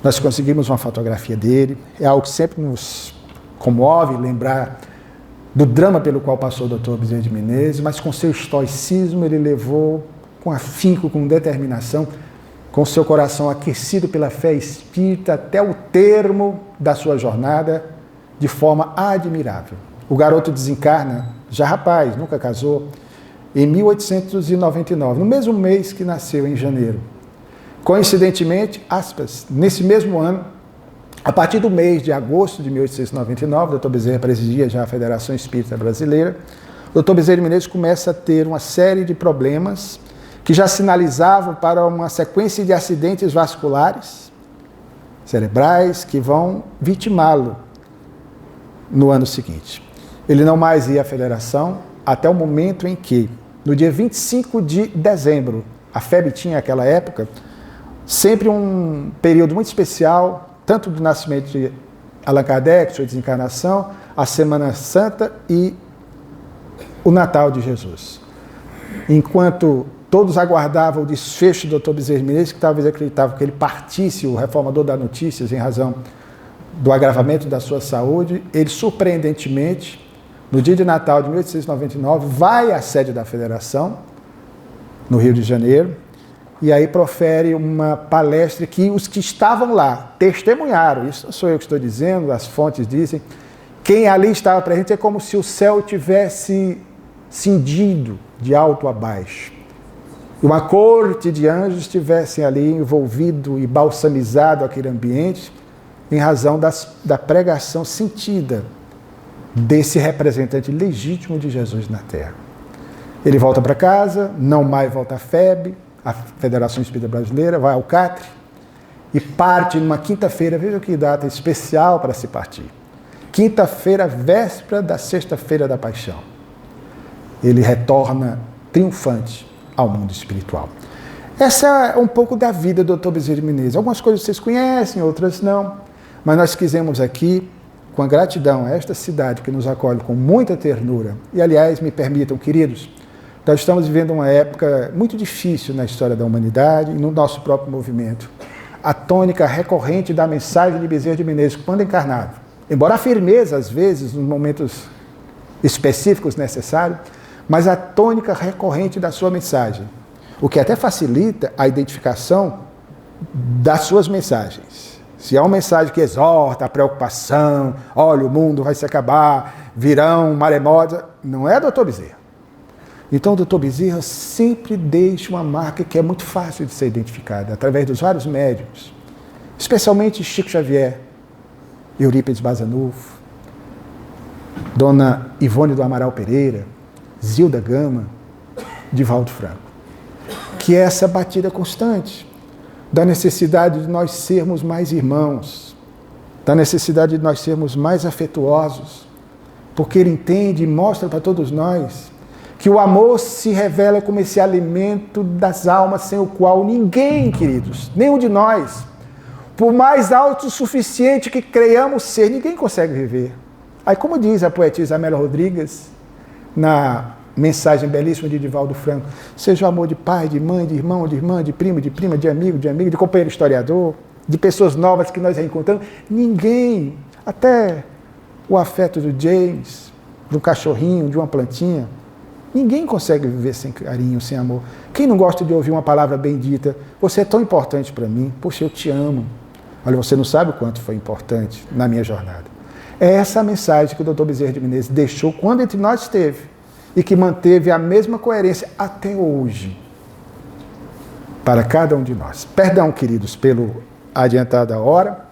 Nós conseguimos uma fotografia dele. É algo que sempre nos comove lembrar do drama pelo qual passou o Dr. Bezerra de Menezes, mas com seu estoicismo ele levou com afinco, com determinação, com seu coração aquecido pela fé espírita até o termo da sua jornada, de forma admirável. O garoto desencarna, já rapaz, nunca casou, em 1899, no mesmo mês que nasceu, em janeiro. Coincidentemente, aspas, nesse mesmo ano, a partir do mês de agosto de 1899, o Dr. Bezerra presidia já a Federação Espírita Brasileira, o Dr. Bezerra de Menezes começa a ter uma série de problemas que já sinalizavam para uma sequência de acidentes vasculares cerebrais que vão vitimá-lo no ano seguinte. Ele não mais ia à Federação até o momento em que, no dia 25 de dezembro, a FEB tinha naquela época sempre um período muito especial, tanto do nascimento de Allan Kardec, sua desencarnação, a Semana Santa e o Natal de Jesus. Enquanto todos aguardavam o desfecho do Dr. Bezerra de Menezes, que talvez acreditavam que ele partisse, o reformador das notícias, em razão do agravamento da sua saúde, ele surpreendentemente, no dia de Natal de 1899, vai à sede da Federação, no Rio de Janeiro, e aí profere uma palestra que os que estavam lá testemunharam. Isso não sou eu que estou dizendo, as fontes dizem. Quem ali estava presente é como se o céu tivesse cindido de alto a baixo. E uma corte de anjos estivessem ali envolvido e balsamizado aquele ambiente em razão da pregação sentida desse representante legítimo de Jesus na Terra. Ele volta para casa, não mais volta à FEB, a Federação Espírita Brasileira, vai ao Catre e parte numa quinta-feira, veja que data especial para se partir. Quinta-feira, véspera da Sexta-feira da Paixão. Ele retorna triunfante ao mundo espiritual. Essa é um pouco da vida do Dr. Bezerra de Menezes. Algumas coisas vocês conhecem, outras não, mas nós quisemos aqui, com a gratidão a esta cidade que nos acolhe com muita ternura, e aliás, me permitam, queridos, nós estamos vivendo uma época muito difícil na história da humanidade e no nosso próprio movimento. A tônica recorrente da mensagem de Bezerra de Menezes, quando encarnado, embora a firmeza, às vezes, nos momentos específicos necessários, mas a tônica recorrente da sua mensagem, o que até facilita a identificação das suas mensagens. Se é uma mensagem que exorta a preocupação, olha, o mundo vai se acabar, virão maremotas, não é Dr. Bezerra. Então, o Dr. Bezerra sempre deixa uma marca que é muito fácil de ser identificada, através dos vários médiuns, especialmente Chico Xavier, Eurípides Bazanufo, Dona Ivone do Amaral Pereira, Zilda Gama, Divaldo Franco, que é essa batida constante da necessidade de nós sermos mais irmãos, da necessidade de nós sermos mais afetuosos, porque ele entende e mostra para todos nós que o amor se revela como esse alimento das almas sem o qual ninguém, queridos, nenhum de nós, por mais autossuficiente que creiamos ser, ninguém consegue viver. Aí, como diz a poetisa Amélia Rodrigues, na mensagem belíssima de Divaldo Franco, seja o amor de pai, de mãe, de irmão, de irmã, de primo, de prima, de amigo, de companheiro historiador, de pessoas novas que nós reencontramos, ninguém, até o afeto do James, de um cachorrinho, de uma plantinha, ninguém consegue viver sem carinho, sem amor. Quem não gosta de ouvir uma palavra bendita? Você é tão importante para mim. Poxa, eu te amo. Olha, você não sabe o quanto foi importante na minha jornada. É essa a mensagem que o Dr. Bezerra de Menezes deixou quando entre nós esteve e que manteve a mesma coerência até hoje. para cada um de nós. Perdão, queridos, pelo adiantado da hora,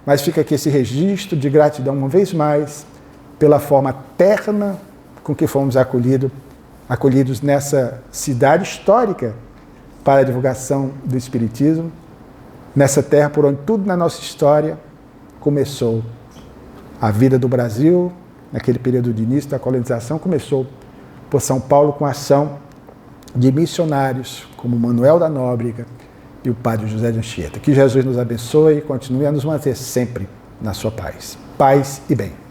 mas fica aqui esse registro de gratidão uma vez mais pela forma terna com que fomos acolhidos nessa cidade histórica para a divulgação do Espiritismo, nessa terra por onde tudo na nossa história começou. A vida do Brasil, naquele período de início da colonização, começou por São Paulo com a ação de missionários como Manuel da Nóbrega e o Padre José de Anchieta. Que Jesus nos abençoe e continue a nos manter sempre na sua paz. Paz e bem.